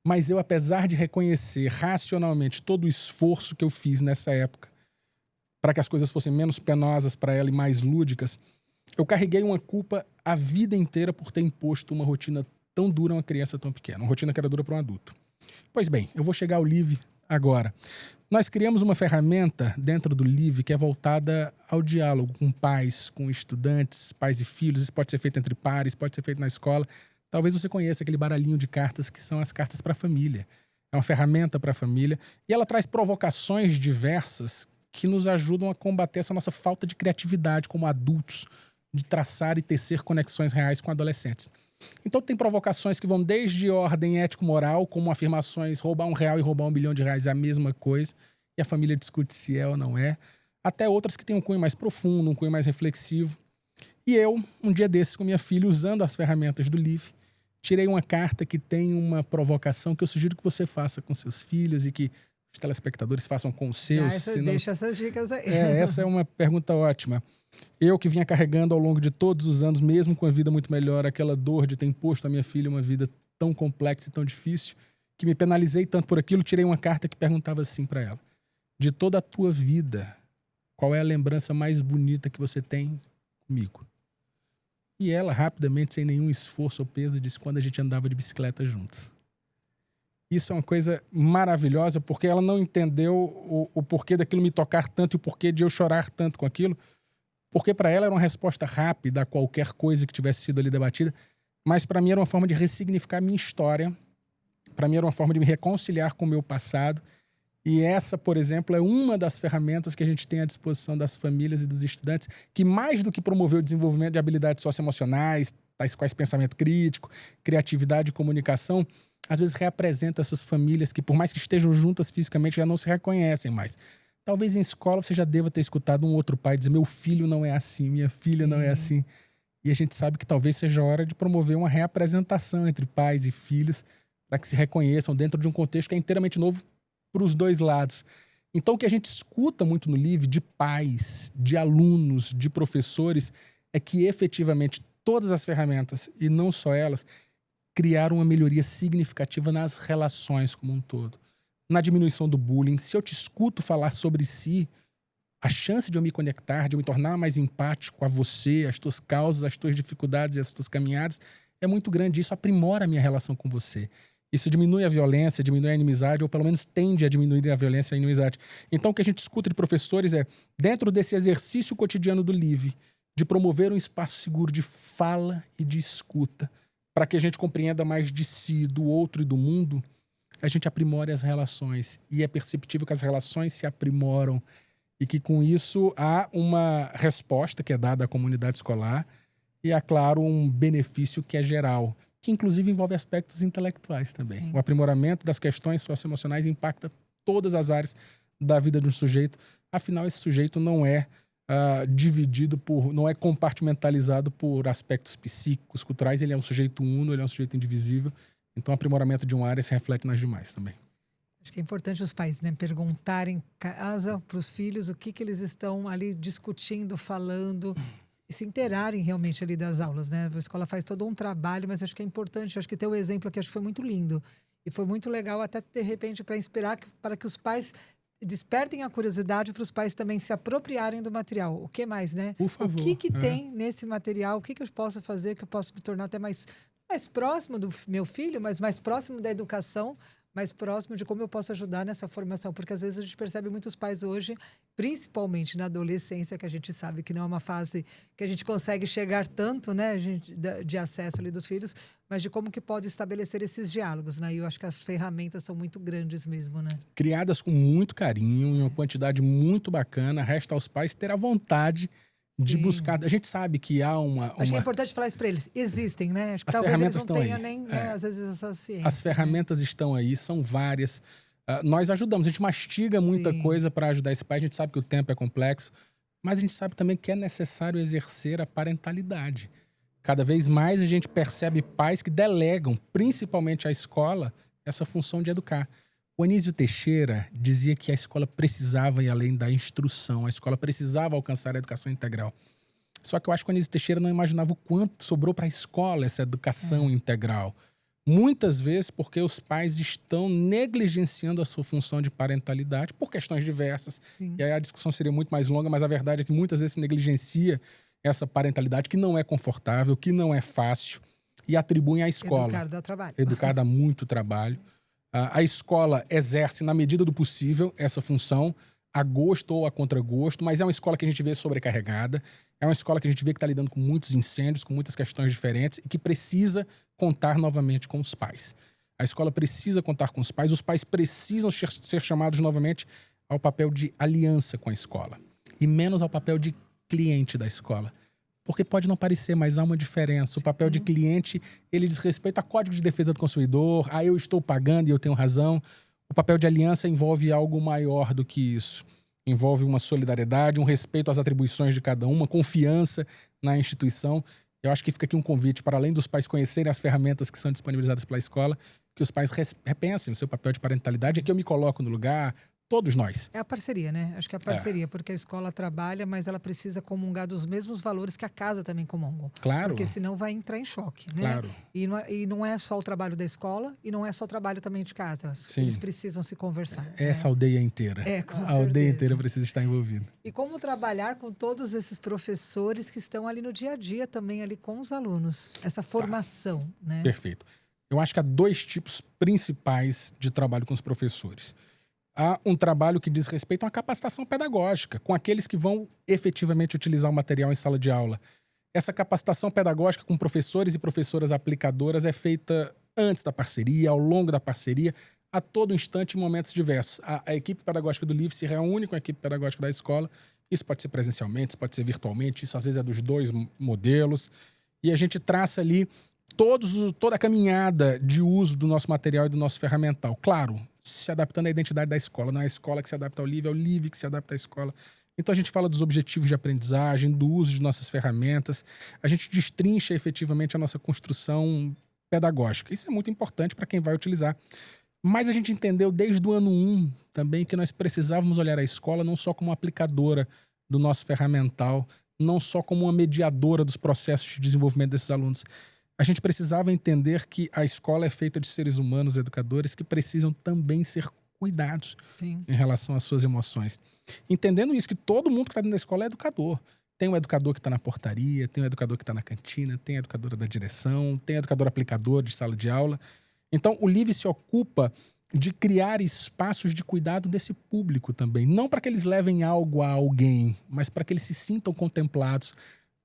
Mas eu, apesar de reconhecer racionalmente todo o esforço que eu fiz nessa época para que as coisas fossem menos penosas para ela e mais lúdicas, eu carreguei uma culpa a vida inteira por ter imposto uma rotina tão dura a uma criança tão pequena. Uma rotina que era dura para um adulto. Pois bem, eu vou chegar ao LIVE agora. Nós criamos uma ferramenta dentro do LIVE que é voltada ao diálogo com pais, com estudantes, pais e filhos. Isso pode ser feito entre pares, pode ser feito na escola. Talvez você conheça aquele baralhinho de cartas que são as cartas para a família. É uma ferramenta para a família e ela traz provocações diversas que nos ajudam a combater essa nossa falta de criatividade como adultos, de traçar e tecer conexões reais com adolescentes. Então tem provocações que vão desde ordem ético-moral, como afirmações, roubar R$1 e roubar R$1 bilhão é a mesma coisa, e a família discute se é ou não é, até outras que têm um cunho mais profundo, um cunho mais reflexivo. E eu, um dia desses com minha filha, usando as ferramentas do Live, tirei uma carta que tem uma provocação que eu sugiro que você faça com seus filhos e que os telespectadores façam com os seus. Deixa essas dicas aí. Essa é uma pergunta ótima. Eu que vinha carregando ao longo de todos os anos, mesmo com a vida muito melhor, aquela dor de ter imposto à minha filha uma vida tão complexa e tão difícil, que me penalizei tanto por aquilo, tirei uma carta que perguntava assim para ela: de toda a tua vida, qual é a lembrança mais bonita que você tem comigo? E ela, rapidamente, sem nenhum esforço ou peso, disse: quando a gente andava de bicicleta juntos. Isso é uma coisa maravilhosa, porque ela não entendeu o porquê daquilo me tocar tanto e o porquê de eu chorar tanto com aquilo, porque para ela era uma resposta rápida a qualquer coisa que tivesse sido ali debatida, mas para mim era uma forma de ressignificar a minha história, para mim era uma forma de me reconciliar com o meu passado. E essa, por exemplo, é uma das ferramentas que a gente tem à disposição das famílias e dos estudantes, que mais do que promover o desenvolvimento de habilidades socioemocionais, tais quais pensamento crítico, criatividade e comunicação, às vezes reapresenta essas famílias que, por mais que estejam juntas fisicamente, já não se reconhecem mais. Talvez em escola você já deva ter escutado um outro pai dizer: meu filho não é assim, minha filha não é assim. E a gente sabe que talvez seja hora de promover uma reapresentação entre pais e filhos para que se reconheçam dentro de um contexto que é inteiramente novo para os dois lados. Então, o que a gente escuta muito no Live de pais, de alunos, de professores, é que efetivamente todas as ferramentas, e não só elas, criaram uma melhoria significativa nas relações como um todo. Na diminuição do bullying. Se eu te escuto falar sobre si, a chance de eu me conectar, de eu me tornar mais empático a você, as tuas causas, as tuas dificuldades e as tuas caminhadas, é muito grande. Isso aprimora a minha relação com você. Isso diminui a violência, diminui a inimizade, ou pelo menos tende a diminuir a violência e a inimizade. Então, o que a gente escuta de professores é, dentro desse exercício cotidiano do Live, de promover um espaço seguro de fala e de escuta, para que a gente compreenda mais de si, do outro e do mundo, a gente aprimora as relações. E é perceptível que as relações se aprimoram e que, com isso, há uma resposta que é dada à comunidade escolar e há, claro, um benefício que é geral, que inclusive envolve aspectos intelectuais também. Sim. O aprimoramento das questões socioemocionais impacta todas as áreas da vida de um sujeito. Afinal, esse sujeito não é dividido não é compartimentalizado por aspectos psíquicos, culturais. Ele é um sujeito uno, ele é um sujeito indivisível. Então, o aprimoramento de uma área se reflete nas demais também. Acho que é importante os pais, né, perguntarem em casa para os filhos o que eles estão ali discutindo, falando, e se interarem realmente ali das aulas, né? A escola faz todo um trabalho, mas acho que é importante, acho que ter o exemplo aqui, acho que foi muito lindo. E foi muito legal até, de repente, para inspirar, para que os pais despertem a curiosidade para os pais também se apropriarem do material. O que mais, né? Por favor. O que tem nesse material? O que eu posso fazer que eu posso me tornar até mais próximo do meu filho, mas mais próximo da educação, mais próximo de como eu posso ajudar nessa formação, porque às vezes a gente percebe muitos pais hoje, principalmente na adolescência, que a gente sabe que não é uma fase que a gente consegue chegar tanto, né, de acesso ali dos filhos, mas de como que pode estabelecer esses diálogos, né? E eu acho que as ferramentas são muito grandes mesmo, né? Criadas com muito carinho, em uma quantidade muito bacana, resta aos pais ter a vontade de buscar. A gente sabe que há Acho que é importante falar isso para eles. Existem, né? Acho que as talvez ferramentas eles não tenham aí. nem, né, às vezes, essa ciência. As ferramentas estão aí, são várias. Nós ajudamos, a gente mastiga muita coisa para ajudar esse pai. A gente sabe que o tempo é complexo, mas a gente sabe também que é necessário exercer a parentalidade. Cada vez mais a gente percebe pais que delegam, principalmente à escola, essa função de educar. O Anísio Teixeira dizia que a escola precisava ir além da instrução, a escola precisava alcançar a educação integral. Só que eu acho que o Anísio Teixeira não imaginava o quanto sobrou para a escola essa educação integral. Muitas vezes porque os pais estão negligenciando a sua função de parentalidade por questões diversas. Sim. E aí a discussão seria muito mais longa, mas a verdade é que muitas vezes se negligencia essa parentalidade que não é confortável, que não é fácil, e atribuem à escola. Educar dá trabalho. Educar dá muito trabalho. A escola exerce, na medida do possível, essa função, a gosto ou a contragosto, mas é uma escola que a gente vê sobrecarregada, é uma escola que a gente vê que está lidando com muitos incêndios, com muitas questões diferentes e que precisa contar novamente com os pais. A escola precisa contar com os pais precisam ser chamados novamente ao papel de aliança com a escola e menos ao papel de cliente da escola. Porque pode não parecer, mas há uma diferença. O papel de cliente, ele diz respeito a Código de Defesa do Consumidor, eu estou pagando e eu tenho razão. O papel de aliança envolve algo maior do que isso. Envolve uma solidariedade, um respeito às atribuições de cada uma, confiança na instituição. Eu acho que fica aqui um convite, para além dos pais conhecerem as ferramentas que são disponibilizadas pela escola, que os pais repensem o seu papel de parentalidade. Aqui eu me coloco no lugar, todos nós. É a parceria, né? Acho que é a parceria, porque a escola trabalha, mas ela precisa comungar dos mesmos valores que a casa também comungam. Claro. Porque senão vai entrar em choque, né? Claro. E não é só o trabalho da escola e não é só o trabalho também de casa. Sim. Eles precisam se conversar. Essa aldeia inteira. Com a certeza. aldeia inteira precisa estar envolvida. E como trabalhar com todos esses professores que estão ali no dia a dia também ali com os alunos. Essa formação, né? Perfeito. Eu acho que há 2 tipos principais de trabalho com os professores. Há um trabalho que diz respeito a uma capacitação pedagógica, com aqueles que vão efetivamente utilizar o material em sala de aula. Essa capacitação pedagógica com professores e professoras aplicadoras é feita antes da parceria, ao longo da parceria, a todo instante, em momentos diversos. A equipe pedagógica do LIVE se reúne com a equipe pedagógica da escola. Isso pode ser presencialmente, isso pode ser virtualmente, isso às vezes é dos 2 modelos. E a gente traça ali toda a caminhada de uso do nosso material e do nosso ferramental. Claro, se adaptando à identidade da escola. Não é a escola que se adapta ao LIVE, é o LIVE que se adapta à escola. Então a gente fala dos objetivos de aprendizagem, do uso de nossas ferramentas. A gente destrincha efetivamente a nossa construção pedagógica. Isso é muito importante para quem vai utilizar. Mas a gente entendeu desde o ano 1 também que nós precisávamos olhar a escola não só como uma aplicadora do nosso ferramental, não só como uma mediadora dos processos de desenvolvimento desses alunos. A gente precisava entender que a escola é feita de seres humanos, educadores, que precisam também ser cuidados em relação às suas emoções. Entendendo isso, que todo mundo que está dentro da escola é educador. Tem um educador que está na portaria, tem um educador que está na cantina, tem a educadora da direção, tem educador aplicador de sala de aula. Então, o LIVE se ocupa de criar espaços de cuidado desse público também. Não para que eles levem algo a alguém, mas para que eles se sintam contemplados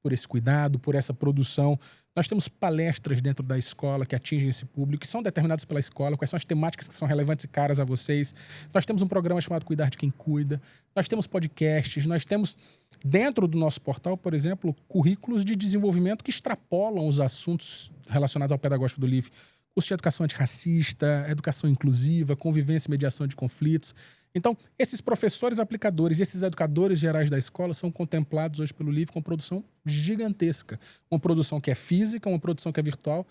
por esse cuidado, por essa produção. Nós temos palestras dentro da escola que atingem esse público, que são determinadas pela escola, quais são as temáticas que são relevantes e caras a vocês. Nós temos um programa chamado Cuidar de Quem Cuida. Nós temos podcasts, nós temos dentro do nosso portal, por exemplo, currículos de desenvolvimento que extrapolam os assuntos relacionados ao pedagógico do LIVE. Curso de educação antirracista, educação inclusiva, convivência e mediação de conflitos. Então, esses professores aplicadores e esses educadores gerais da escola são contemplados hoje pelo LIVE com produção gigantesca. Uma produção que é física, uma produção que é virtual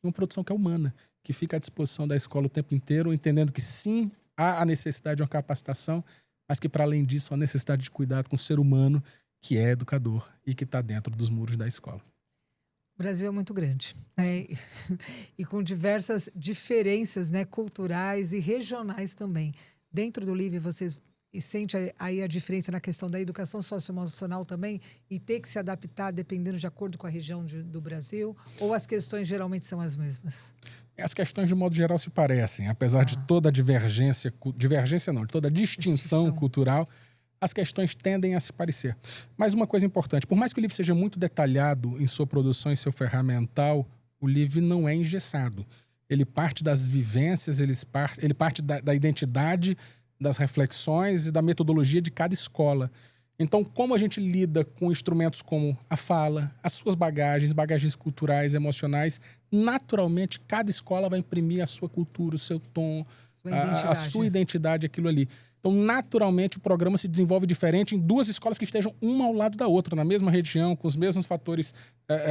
e uma produção que é humana, que fica à disposição da escola o tempo inteiro, entendendo que sim, há a necessidade de uma capacitação, mas que, para além disso, há a necessidade de cuidado com o ser humano que é educador e que está dentro dos muros da escola. O Brasil é muito grande, né? E com diversas diferenças, né, culturais e regionais também. Dentro do LIVE, vocês sente aí a diferença na questão da educação socioemocional também e ter que se adaptar dependendo de acordo com a região do Brasil? Ou as questões geralmente são as mesmas? As questões, de modo geral, se parecem. Apesar de toda a divergência não, de toda a distinção cultural, as questões tendem a se parecer. Mas uma coisa importante, por mais que o LIVE seja muito detalhado em sua produção e seu ferramental, o LIVE não é engessado. Ele parte das vivências, ele parte da identidade, das reflexões e da metodologia de cada escola. Então, como a gente lida com instrumentos como a fala, as suas bagagens culturais, emocionais, naturalmente cada escola vai imprimir a sua cultura, o seu tom, a sua identidade, aquilo ali. Então, naturalmente, o programa se desenvolve diferente em 2 escolas que estejam uma ao lado da outra, na mesma região, com os mesmos fatores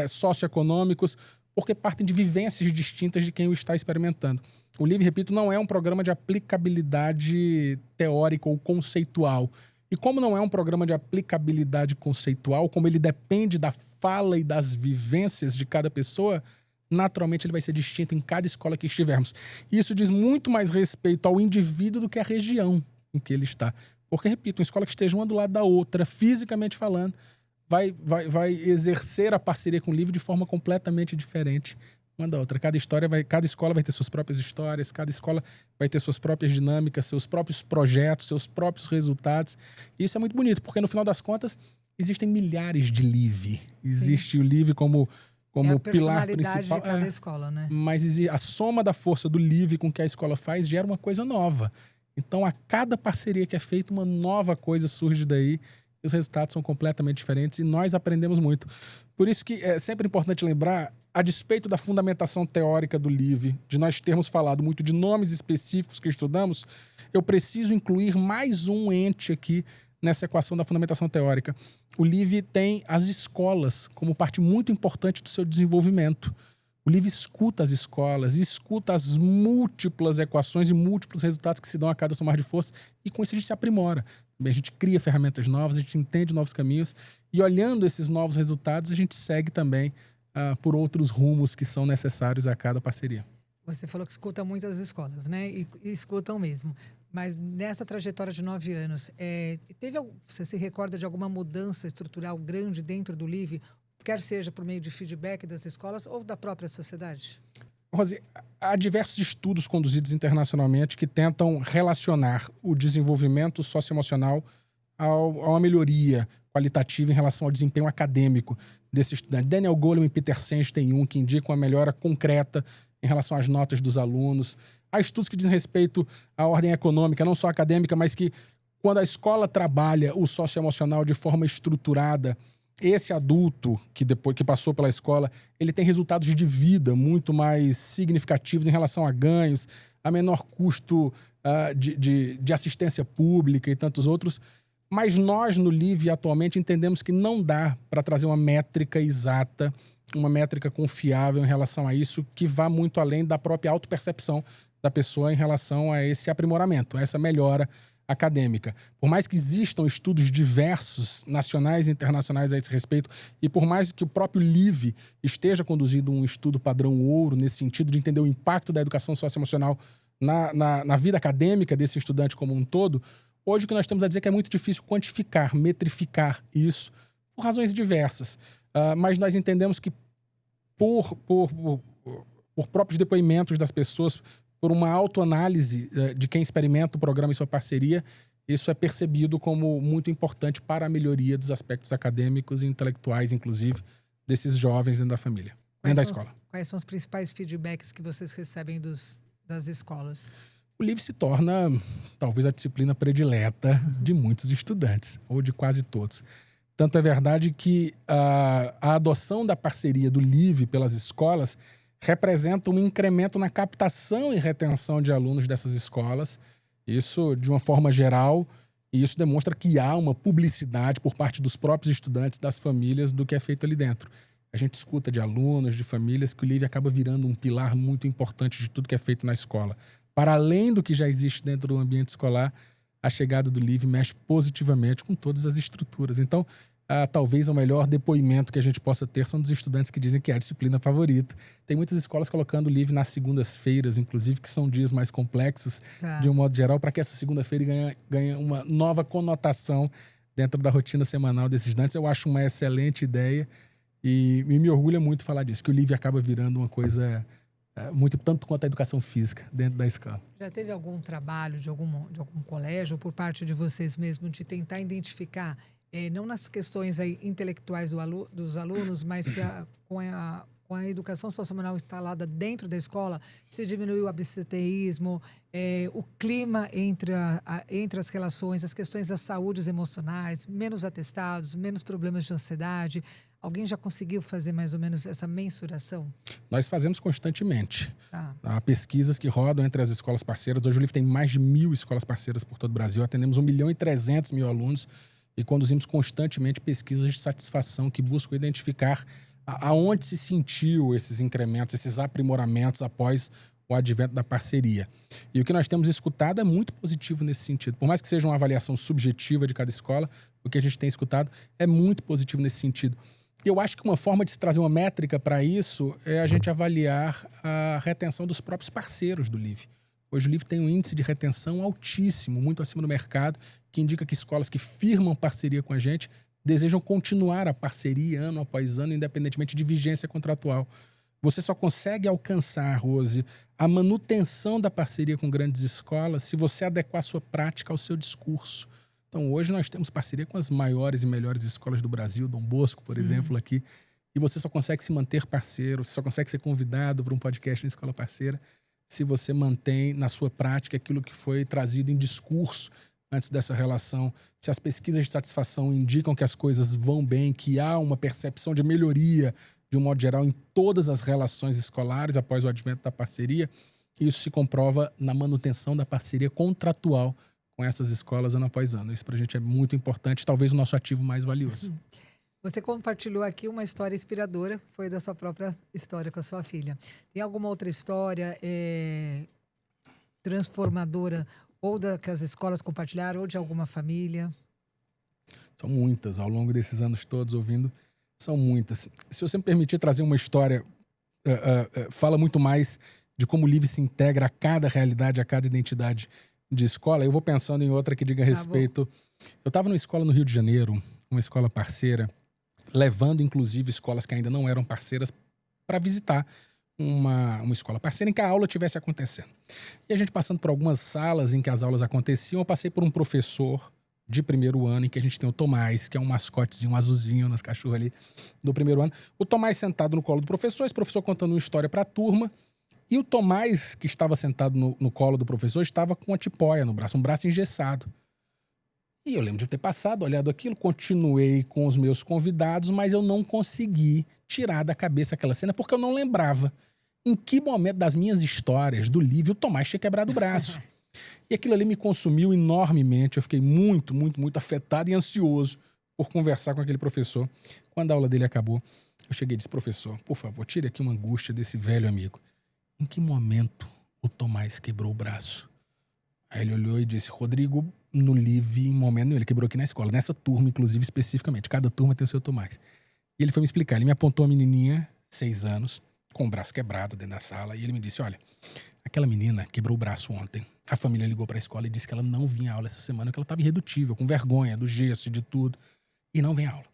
socioeconômicos, porque partem de vivências distintas de quem o está experimentando. O LIVE, repito, não é um programa de aplicabilidade teórica ou conceitual. E como não é um programa de aplicabilidade conceitual, como ele depende da fala e das vivências de cada pessoa, naturalmente ele vai ser distinto em cada escola que estivermos. E isso diz muito mais respeito ao indivíduo do que à região em que ele está. Porque, repito, uma escola que esteja uma do lado da outra, fisicamente falando, vai exercer a parceria com o LIVE de forma completamente diferente uma da outra. Cada escola vai ter suas próprias histórias, cada escola vai ter suas próprias dinâmicas, seus próprios projetos, seus próprios resultados. E isso é muito bonito, porque no final das contas existem milhares de LIVE. Existe o LIVE como pilar principal. De cada escola, né? Mas a soma da força do LIVE com o que a escola faz gera uma coisa nova. Então, a cada parceria que é feita, uma nova coisa surge daí e os resultados são completamente diferentes e nós aprendemos muito. Por isso que é sempre importante lembrar, a despeito da fundamentação teórica do LIVE, de nós termos falado muito de nomes específicos que estudamos, eu preciso incluir mais um ente aqui nessa equação da fundamentação teórica. O LIVE tem as escolas como parte muito importante do seu desenvolvimento. O LIVE escuta as escolas, escuta as múltiplas equações e múltiplos resultados que se dão a cada somar de força, e com isso a gente se aprimora. A gente cria ferramentas novas, a gente entende novos caminhos, e olhando esses novos resultados, a gente segue também por outros rumos que são necessários a cada parceria. Você falou que escuta muitas escolas, né? E escutam mesmo. Mas nessa trajetória de 9 anos, você se recorda de alguma mudança estrutural grande dentro do LIVE, quer seja por meio de feedback das escolas ou da própria sociedade? Rosi, há diversos estudos conduzidos internacionalmente que tentam relacionar o desenvolvimento socioemocional a uma melhoria qualitativa em relação ao desempenho acadêmico desse estudante. Daniel Goleman e Peter Senge têm um que indica uma melhora concreta em relação às notas dos alunos. Há estudos que dizem respeito à ordem econômica, não só acadêmica, mas que quando a escola trabalha o socioemocional de forma estruturada, esse adulto que passou pela escola, ele tem resultados de vida muito mais significativos em relação a ganhos, a menor custo de assistência pública e tantos outros. Mas nós, no LIVE, atualmente, entendemos que não dá para trazer uma métrica exata, uma métrica confiável em relação a isso, que vá muito além da própria autopercepção da pessoa em relação a esse aprimoramento, a essa melhora acadêmica. Por mais que existam estudos diversos, nacionais e internacionais a esse respeito, e por mais que o próprio LIVE esteja conduzindo um estudo padrão ouro nesse sentido de entender o impacto da educação socioemocional na vida acadêmica desse estudante como um todo, hoje o que nós temos a dizer é que é muito difícil quantificar, metrificar isso, por razões diversas. Mas nós entendemos que por próprios depoimentos das pessoas, por uma autoanálise de quem experimenta o programa e sua parceria, isso é percebido como muito importante para a melhoria dos aspectos acadêmicos e intelectuais, inclusive, desses jovens dentro da família, dentro da escola. Quais são os principais feedbacks que vocês recebem das escolas? O LIVE se torna, talvez, a disciplina predileta de muitos estudantes, ou de quase todos. Tanto é verdade que a adoção da parceria do LIVE pelas escolas representa um incremento na captação e retenção de alunos dessas escolas. Isso de uma forma geral, e isso demonstra que há uma publicidade por parte dos próprios estudantes, das famílias, do que é feito ali dentro. A gente escuta de alunos, de famílias, que o LIVE acaba virando um pilar muito importante de tudo que é feito na escola. Para além do que já existe dentro do ambiente escolar, a chegada do LIVE mexe positivamente com todas as estruturas. Então, talvez o melhor depoimento que a gente possa ter são dos estudantes que dizem que é a disciplina favorita. Tem muitas escolas colocando o LIVE nas segundas-feiras, inclusive, que são dias mais complexos, de um modo geral, para que essa segunda-feira ganhe uma nova conotação dentro da rotina semanal desses estudantes. Eu acho uma excelente ideia e me orgulha muito falar disso, que o LIVE acaba virando uma coisa muito tanto quanto a educação física dentro da escola. Já teve algum trabalho de algum colégio, por parte de vocês mesmos, de tentar identificar, não nas questões aí intelectuais dos alunos, mas se com a educação socioemocional instalada dentro da escola, se diminuiu o absenteísmo, o clima entre as relações, as questões das saúdes emocionais, menos atestados, menos problemas de ansiedade? Alguém já conseguiu fazer mais ou menos essa mensuração? Nós fazemos constantemente. Há pesquisas que rodam entre as escolas parceiras. Hoje o LIVE tem mais de 1.000 escolas parceiras por todo o Brasil. Atendemos 1.300.000 alunos e conduzimos constantemente pesquisas de satisfação que buscam identificar aonde se sentiu esses incrementos, esses aprimoramentos após o advento da parceria. E o que nós temos escutado é muito positivo nesse sentido. Por mais que seja uma avaliação subjetiva de cada escola, o que a gente tem escutado é muito positivo nesse sentido. E eu acho que uma forma de se trazer uma métrica para isso é a gente avaliar a retenção dos próprios parceiros do LIVE. Hoje o LIVE tem um índice de retenção altíssimo, muito acima do mercado, que indica que escolas que firmam parceria com a gente desejam continuar a parceria ano após ano, independentemente de vigência contratual. Você só consegue alcançar, Rose, a manutenção da parceria com grandes escolas se você adequar a sua prática ao seu discurso. Então, hoje nós temos parceria com as maiores e melhores escolas do Brasil, Dom Bosco, por exemplo, aqui, e você só consegue se manter parceiro, você só consegue ser convidado para um podcast na escola parceira se você mantém na sua prática aquilo que foi trazido em discurso antes dessa relação, se as pesquisas de satisfação indicam que as coisas vão bem, que há uma percepção de melhoria, de um modo geral, em todas as relações escolares após o advento da parceria, isso se comprova na manutenção da parceria contratual com essas escolas ano após ano. Isso para a gente é muito importante, talvez o nosso ativo mais valioso. Você compartilhou aqui uma história inspiradora, que foi da sua própria história com a sua filha. Tem alguma outra história transformadora, ou que as escolas compartilharam, ou de alguma família? São muitas, ao longo desses anos todos ouvindo, são muitas. Se você me permitir trazer uma história, fala muito mais de como o Live se integra a cada realidade, a cada identidade de escola. Eu vou pensando em outra que diga a respeito. Eu estava numa escola no Rio de Janeiro, uma escola parceira, levando inclusive escolas que ainda não eram parceiras para visitar uma escola parceira em que a aula estivesse acontecendo. E a gente passando por algumas salas em que as aulas aconteciam, eu passei por um professor de primeiro ano, em que a gente tem o Tomás, que é um mascotezinho, um azulzinho nas cachorras ali do primeiro ano. O Tomás sentado no colo do professor, esse professor contando uma história para a turma, e o Tomás, que estava sentado no colo do professor, estava com uma tipóia no braço, um braço engessado. E eu lembro de ter passado, olhado aquilo, continuei com os meus convidados, mas eu não consegui tirar da cabeça aquela cena, porque eu não lembrava em que momento das minhas histórias do livro o Tomás tinha quebrado o braço. E aquilo ali me consumiu enormemente. Eu fiquei muito, muito, muito afetado e ansioso por conversar com aquele professor. Quando a aula dele acabou, eu cheguei e disse: professor, por favor, tire aqui uma angústia desse velho amigo. Em que momento o Tomás quebrou o braço? Aí ele olhou e disse: Rodrigo, no Live, em momento nenhum. Ele quebrou aqui na escola, nessa turma, inclusive, especificamente. Cada turma tem o seu Tomás. E ele foi me explicar. Ele me apontou a menininha, 6 anos, com o braço quebrado dentro da sala. E ele me disse: olha, aquela menina quebrou o braço ontem. A família ligou para a escola e disse que ela não vinha à aula essa semana, que ela estava irredutível, com vergonha do gesso e de tudo. E não vem à aula.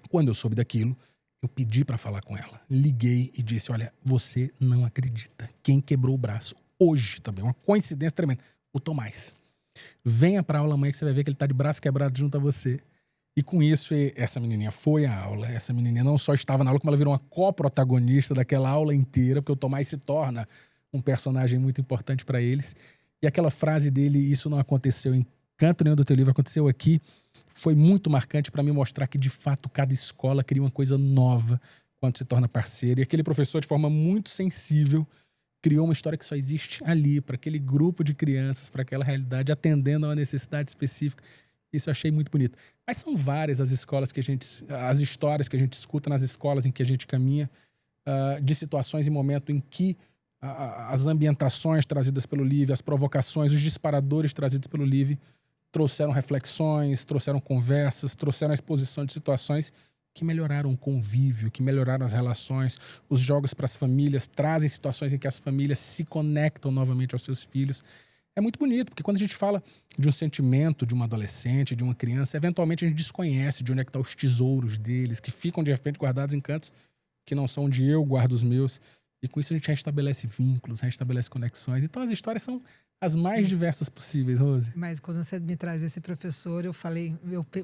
Quando eu soube daquilo, eu pedi para falar com ela. Liguei e disse: olha, você não acredita. Quem quebrou o braço hoje também, uma coincidência tremenda, o Tomás. Venha para a aula amanhã que você vai ver que ele está de braço quebrado junto a você. E com isso, essa menininha foi à aula. Essa menininha não só estava na aula, como ela virou uma coprotagonista daquela aula inteira, porque o Tomás se torna um personagem muito importante para eles. E aquela frase dele: isso não aconteceu em canto nenhum do teu livro, aconteceu aqui, foi muito marcante para me mostrar que, de fato, cada escola cria uma coisa nova quando se torna parceiro. E aquele professor, de forma muito sensível, criou uma história que só existe ali, para aquele grupo de crianças, para aquela realidade, atendendo a uma necessidade específica. Isso eu achei muito bonito. Mas são várias as escolas as histórias que a gente escuta nas escolas em que a gente caminha, de situações e momento em que as ambientações trazidas pelo Live, as provocações, os disparadores trazidos pelo Live trouxeram reflexões, trouxeram conversas, trouxeram a exposição de situações que melhoraram o convívio, que melhoraram as relações. Os jogos para as famílias trazem situações em que as famílias se conectam novamente aos seus filhos. É muito bonito, porque quando a gente fala de um sentimento de uma adolescente, de uma criança, eventualmente a gente desconhece de onde é que estão os tesouros deles, que ficam de repente guardados em cantos que não são onde eu guardo os meus. E com isso a gente restabelece vínculos, restabelece conexões. Então as histórias são as mais diversas possíveis, Rose. Mas quando você me traz esse professor, eu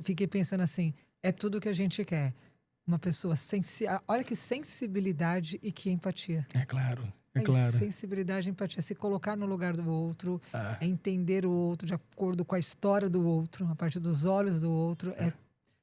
fiquei pensando assim, é tudo que a gente quer. Uma pessoa olha que sensibilidade e que empatia. É claro, é claro. Sensibilidade e empatia, se colocar no lugar do outro, é entender o outro de acordo com a história do outro, a partir dos olhos do outro,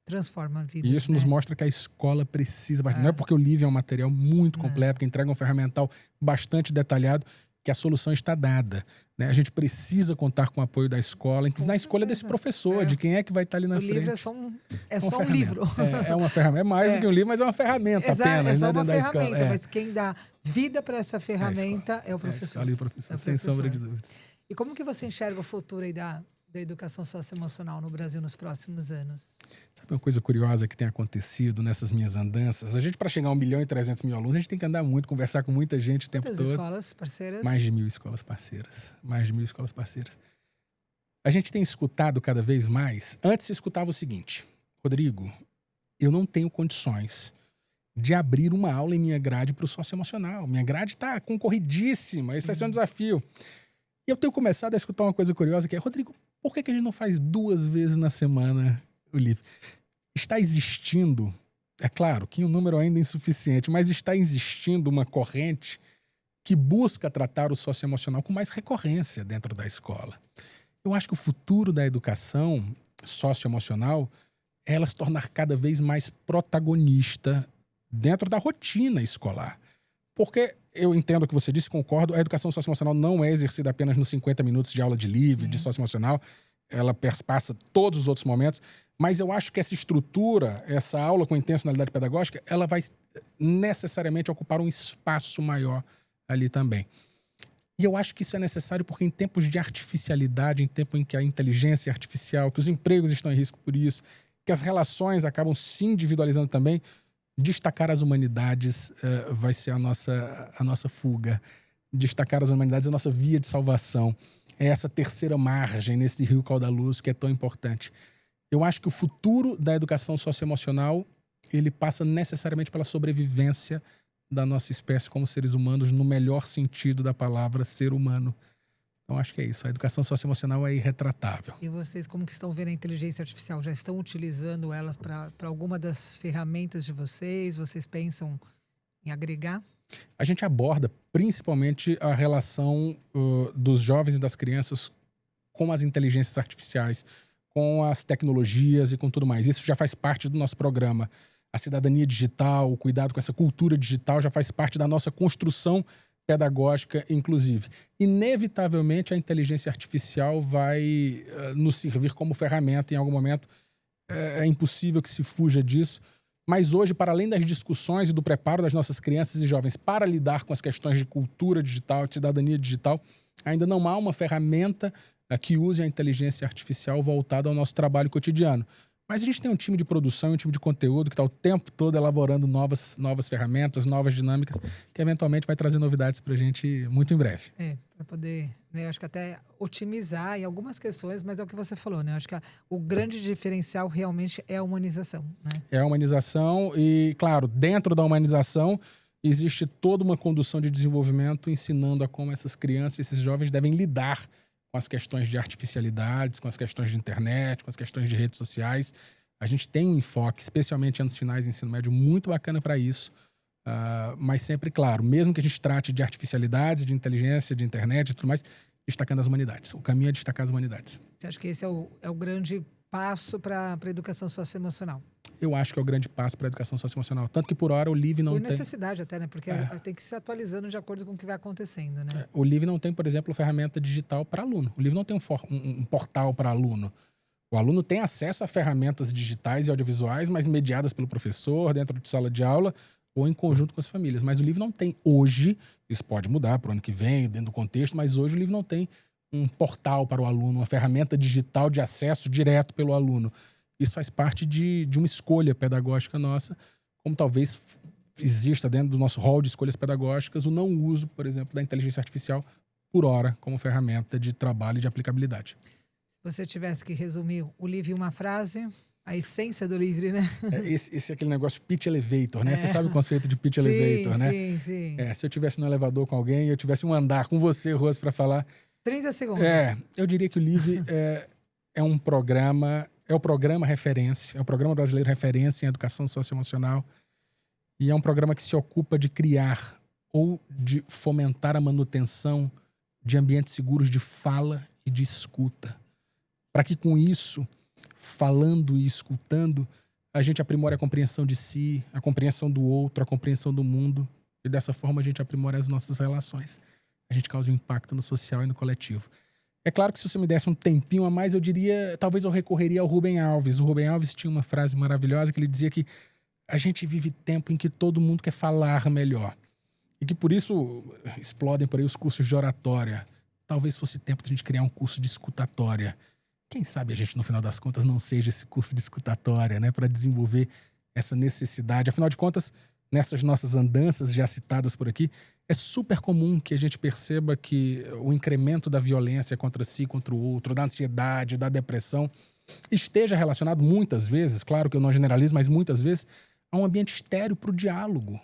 transforma a vida. E isso nos mostra que a escola precisa... Não é porque o Live é um material muito completo, que entrega um ferramental bastante detalhado, que a solução está dada. Né? A gente precisa contar com o apoio da escola, na escolha desse professor, de quem é que vai estar ali na frente. O livro é só um livro. É uma ferramenta. É mais do que um livro, mas é uma ferramenta apenas. É só uma dentro da escola. ferramenta, mas quem dá vida para essa ferramenta é o professor. E o professor, sem sombra de dúvida. E como que você enxerga o futuro aí da educação socioemocional no Brasil nos próximos anos? Sabe uma coisa curiosa que tem acontecido nessas minhas andanças? A gente, para chegar a 1.300.000 alunos, a gente tem que andar muito, conversar com muita gente o tempo todo. Quantas escolas parceiras? Mais de 1.000 escolas parceiras. Mais de 1.000 escolas parceiras. A gente tem escutado cada vez mais. Antes se escutava o seguinte: Rodrigo, eu não tenho condições de abrir uma aula em minha grade para o socioemocional. Minha grade está concorridíssima, esse vai ser um desafio. E eu tenho começado a escutar uma coisa curiosa que é: Rodrigo, por que a gente não faz 2 vezes na semana o livro? Está existindo, é claro que um número ainda insuficiente, mas está existindo uma corrente que busca tratar o socioemocional com mais recorrência dentro da escola. Eu acho que o futuro da educação socioemocional é ela se tornar cada vez mais protagonista dentro da rotina escolar. Porque eu entendo o que você disse, concordo, a educação socioemocional não é exercida apenas nos 50 minutos de aula de livre, de socioemocional, ela perpassa todos os outros momentos, mas eu acho que essa estrutura, essa aula com intencionalidade pedagógica, ela vai necessariamente ocupar um espaço maior ali também. E eu acho que isso é necessário porque em tempos de artificialidade, em tempo em que a inteligência artificial, que os empregos estão em risco por isso, que as relações acabam se individualizando também, destacar as humanidades vai ser a nossa fuga. Destacar as humanidades é a nossa via de salvação. É essa terceira margem nesse rio caudaloso que é tão importante. Eu acho que o futuro da educação socioemocional, ele passa necessariamente pela sobrevivência da nossa espécie como seres humanos, no melhor sentido da palavra ser humano. Então, acho que é isso. A educação socioemocional é irretratável. E vocês, como que estão vendo a inteligência artificial? Já estão utilizando ela para alguma das ferramentas de vocês? Vocês pensam em agregar? A gente aborda principalmente a relação dos jovens e das crianças com as inteligências artificiais, com as tecnologias e com tudo mais. Isso já faz parte do nosso programa. A cidadania digital, o cuidado com essa cultura digital já faz parte da nossa construção pedagógica, inclusive. Inevitavelmente, a inteligência artificial vai nos servir como ferramenta em algum momento. É impossível que se fuja disso. Mas hoje, para além das discussões e do preparo das nossas crianças e jovens para lidar com as questões de cultura digital, de cidadania digital, ainda não há uma ferramenta que use a inteligência artificial voltada ao nosso trabalho cotidiano. Mas a gente tem um time de produção, um time de conteúdo que está o tempo todo elaborando novas ferramentas, novas dinâmicas, que eventualmente vai trazer novidades para a gente muito em breve. Para poder, né, acho que até otimizar em algumas questões, mas é o que você falou, né? Acho que o grande diferencial realmente é a humanização, né? É a humanização e, claro, dentro da humanização existe toda uma condução de desenvolvimento ensinando a como essas crianças, esses jovens devem lidar com as questões de artificialidades, com as questões de internet, com as questões de redes sociais. A gente tem um enfoque, especialmente em anos finais de ensino médio, muito bacana para isso. Mas sempre, claro, mesmo que a gente trate de artificialidades, de inteligência, de internet e tudo mais, destacando as humanidades. O caminho é destacar as humanidades. Você acha que esse é o grande passo para a educação socioemocional? Eu acho que é o grande passo para a educação socioemocional. Tanto que, por hora, o LIV não tem... Por necessidade até, né? Porque tem que se atualizando de acordo com o que vai acontecendo, né? O LIV não tem, por exemplo, ferramenta digital para aluno. O LIV não tem um portal para aluno. O aluno tem acesso a ferramentas digitais e audiovisuais, mas mediadas pelo professor, dentro de sala de aula ou em conjunto com as famílias. Mas o LIV não tem hoje, isso pode mudar para o ano que vem, dentro do contexto, mas hoje o LIV não tem um portal para o aluno, uma ferramenta digital de acesso direto pelo aluno. Isso faz parte de uma escolha pedagógica nossa, como talvez exista dentro do nosso rol de escolhas pedagógicas o não uso, por exemplo, da inteligência artificial por hora como ferramenta de trabalho e de aplicabilidade. Se você tivesse que resumir o livro em uma frase, a essência do livro, né? Esse é aquele negócio pitch elevator, né? Você sabe o conceito de pitch elevator, né? Sim. Se eu tivesse no elevador com alguém, eu tivesse um andar com você, Rose, para falar... 30 segundos. Eu diria que o LIV é um programa... É o programa referência, é o programa brasileiro referência em educação socioemocional e é um programa que se ocupa de criar ou de fomentar a manutenção de ambientes seguros de fala e de escuta. Para que com isso, falando e escutando, a gente aprimore a compreensão de si, a compreensão do outro, a compreensão do mundo e dessa forma a gente aprimora as nossas relações. A gente causa um impacto no social e no coletivo. É claro que se você me desse um tempinho a mais, eu diria, talvez eu recorreria ao Rubem Alves. O Rubem Alves tinha uma frase maravilhosa que ele dizia que a gente vive tempo em que todo mundo quer falar melhor. E que por isso explodem por aí os cursos de oratória. Talvez fosse tempo de a gente criar um curso de escutatória. Quem sabe a gente, no final das contas, não seja esse curso de escutatória, né? Para desenvolver essa necessidade. Afinal de contas, nessas nossas andanças já citadas por aqui, é super comum que a gente perceba que o incremento da violência contra si, contra o outro, da ansiedade, da depressão, esteja relacionado muitas vezes, claro que eu não generalizo, mas muitas vezes, a um ambiente estéril para o diálogo,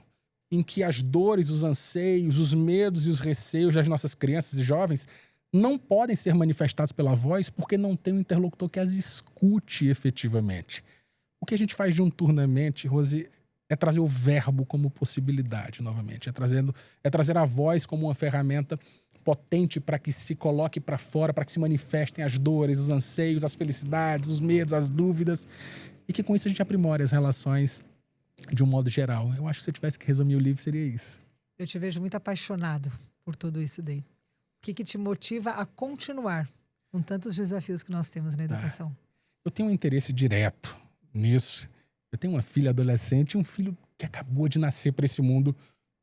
em que as dores, os anseios, os medos e os receios das nossas crianças e jovens não podem ser manifestados pela voz porque não tem um interlocutor que as escute efetivamente. O que a gente faz diuturnamente, Rose, é trazer o verbo como possibilidade, novamente. É trazer a voz como uma ferramenta potente para que se coloque para fora, para que se manifestem as dores, os anseios, as felicidades, os medos, as dúvidas, e que com isso a gente aprimore as relações de um modo geral. Eu acho que se eu tivesse que resumir o livro, seria isso. Eu te vejo muito apaixonado por tudo isso daí. O que te motiva a continuar com tantos desafios que nós temos na educação? Eu tenho um interesse direto nisso. Eu tenho uma filha adolescente e um filho que acabou de nascer para esse mundo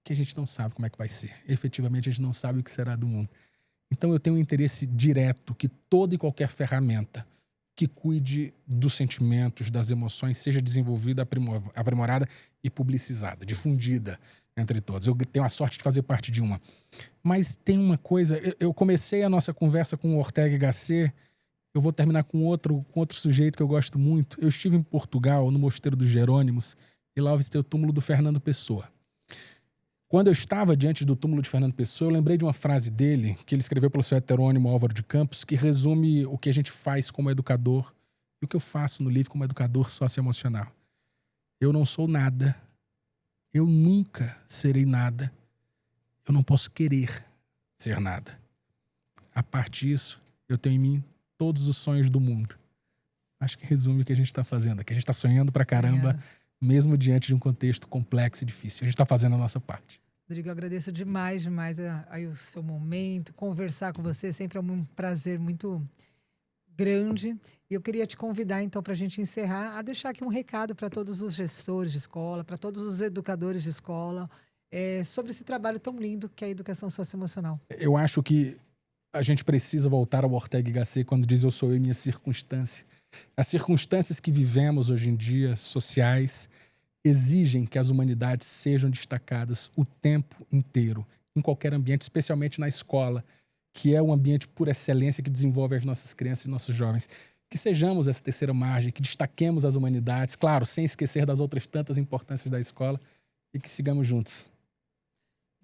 que a gente não sabe como é que vai ser. Efetivamente, a gente não sabe o que será do mundo. Então, eu tenho um interesse direto que toda e qualquer ferramenta que cuide dos sentimentos, das emoções, seja desenvolvida, aprimorada e publicizada, difundida entre todos. Eu tenho a sorte de fazer parte de uma. Mas tem uma coisa... Eu comecei a nossa conversa com o Ortega y Gasset. Eu vou terminar com outro sujeito que eu gosto muito. Eu estive em Portugal, no Mosteiro dos Jerônimos, e lá eu visitei o túmulo do Fernando Pessoa. Quando eu estava diante do túmulo de Fernando Pessoa, eu lembrei de uma frase dele, que ele escreveu pelo seu heterônimo Álvaro de Campos, que resume o que a gente faz como educador e o que eu faço no livro como educador socioemocional. Eu não sou nada. Eu nunca serei nada. Eu não posso querer ser nada. A parte disso, eu tenho em mim todos os sonhos do mundo. Acho que resume o que a gente está fazendo aqui. A gente está sonhando pra caramba, mesmo diante de um contexto complexo e difícil. A gente está fazendo a nossa parte. Rodrigo, eu agradeço demais aí o seu momento. Conversar com você sempre é um prazer muito grande. E eu queria te convidar, então, para a gente encerrar, a deixar aqui um recado para todos os gestores de escola, para todos os educadores de escola, sobre esse trabalho tão lindo que é a educação socioemocional. Eu acho que a gente precisa voltar ao Ortega y Gasset quando diz eu sou eu e minha circunstância. As circunstâncias que vivemos hoje em dia, sociais, exigem que as humanidades sejam destacadas o tempo inteiro, em qualquer ambiente, especialmente na escola, que é o ambiente por excelência que desenvolve as nossas crianças e nossos jovens. Que sejamos essa terceira margem, que destaquemos as humanidades, claro, sem esquecer das outras tantas importâncias da escola, e que sigamos juntos.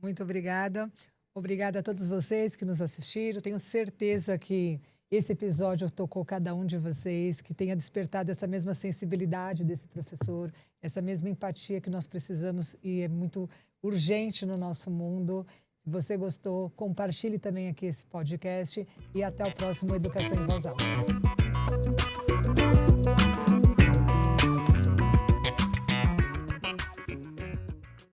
Muito obrigada. Obrigada a todos vocês que nos assistiram. Tenho certeza que esse episódio tocou cada um de vocês, que tenha despertado essa mesma sensibilidade desse professor, essa mesma empatia que nós precisamos e é muito urgente no nosso mundo. Se você gostou, compartilhe também aqui esse podcast e até o próximo Educação em Voz Alta.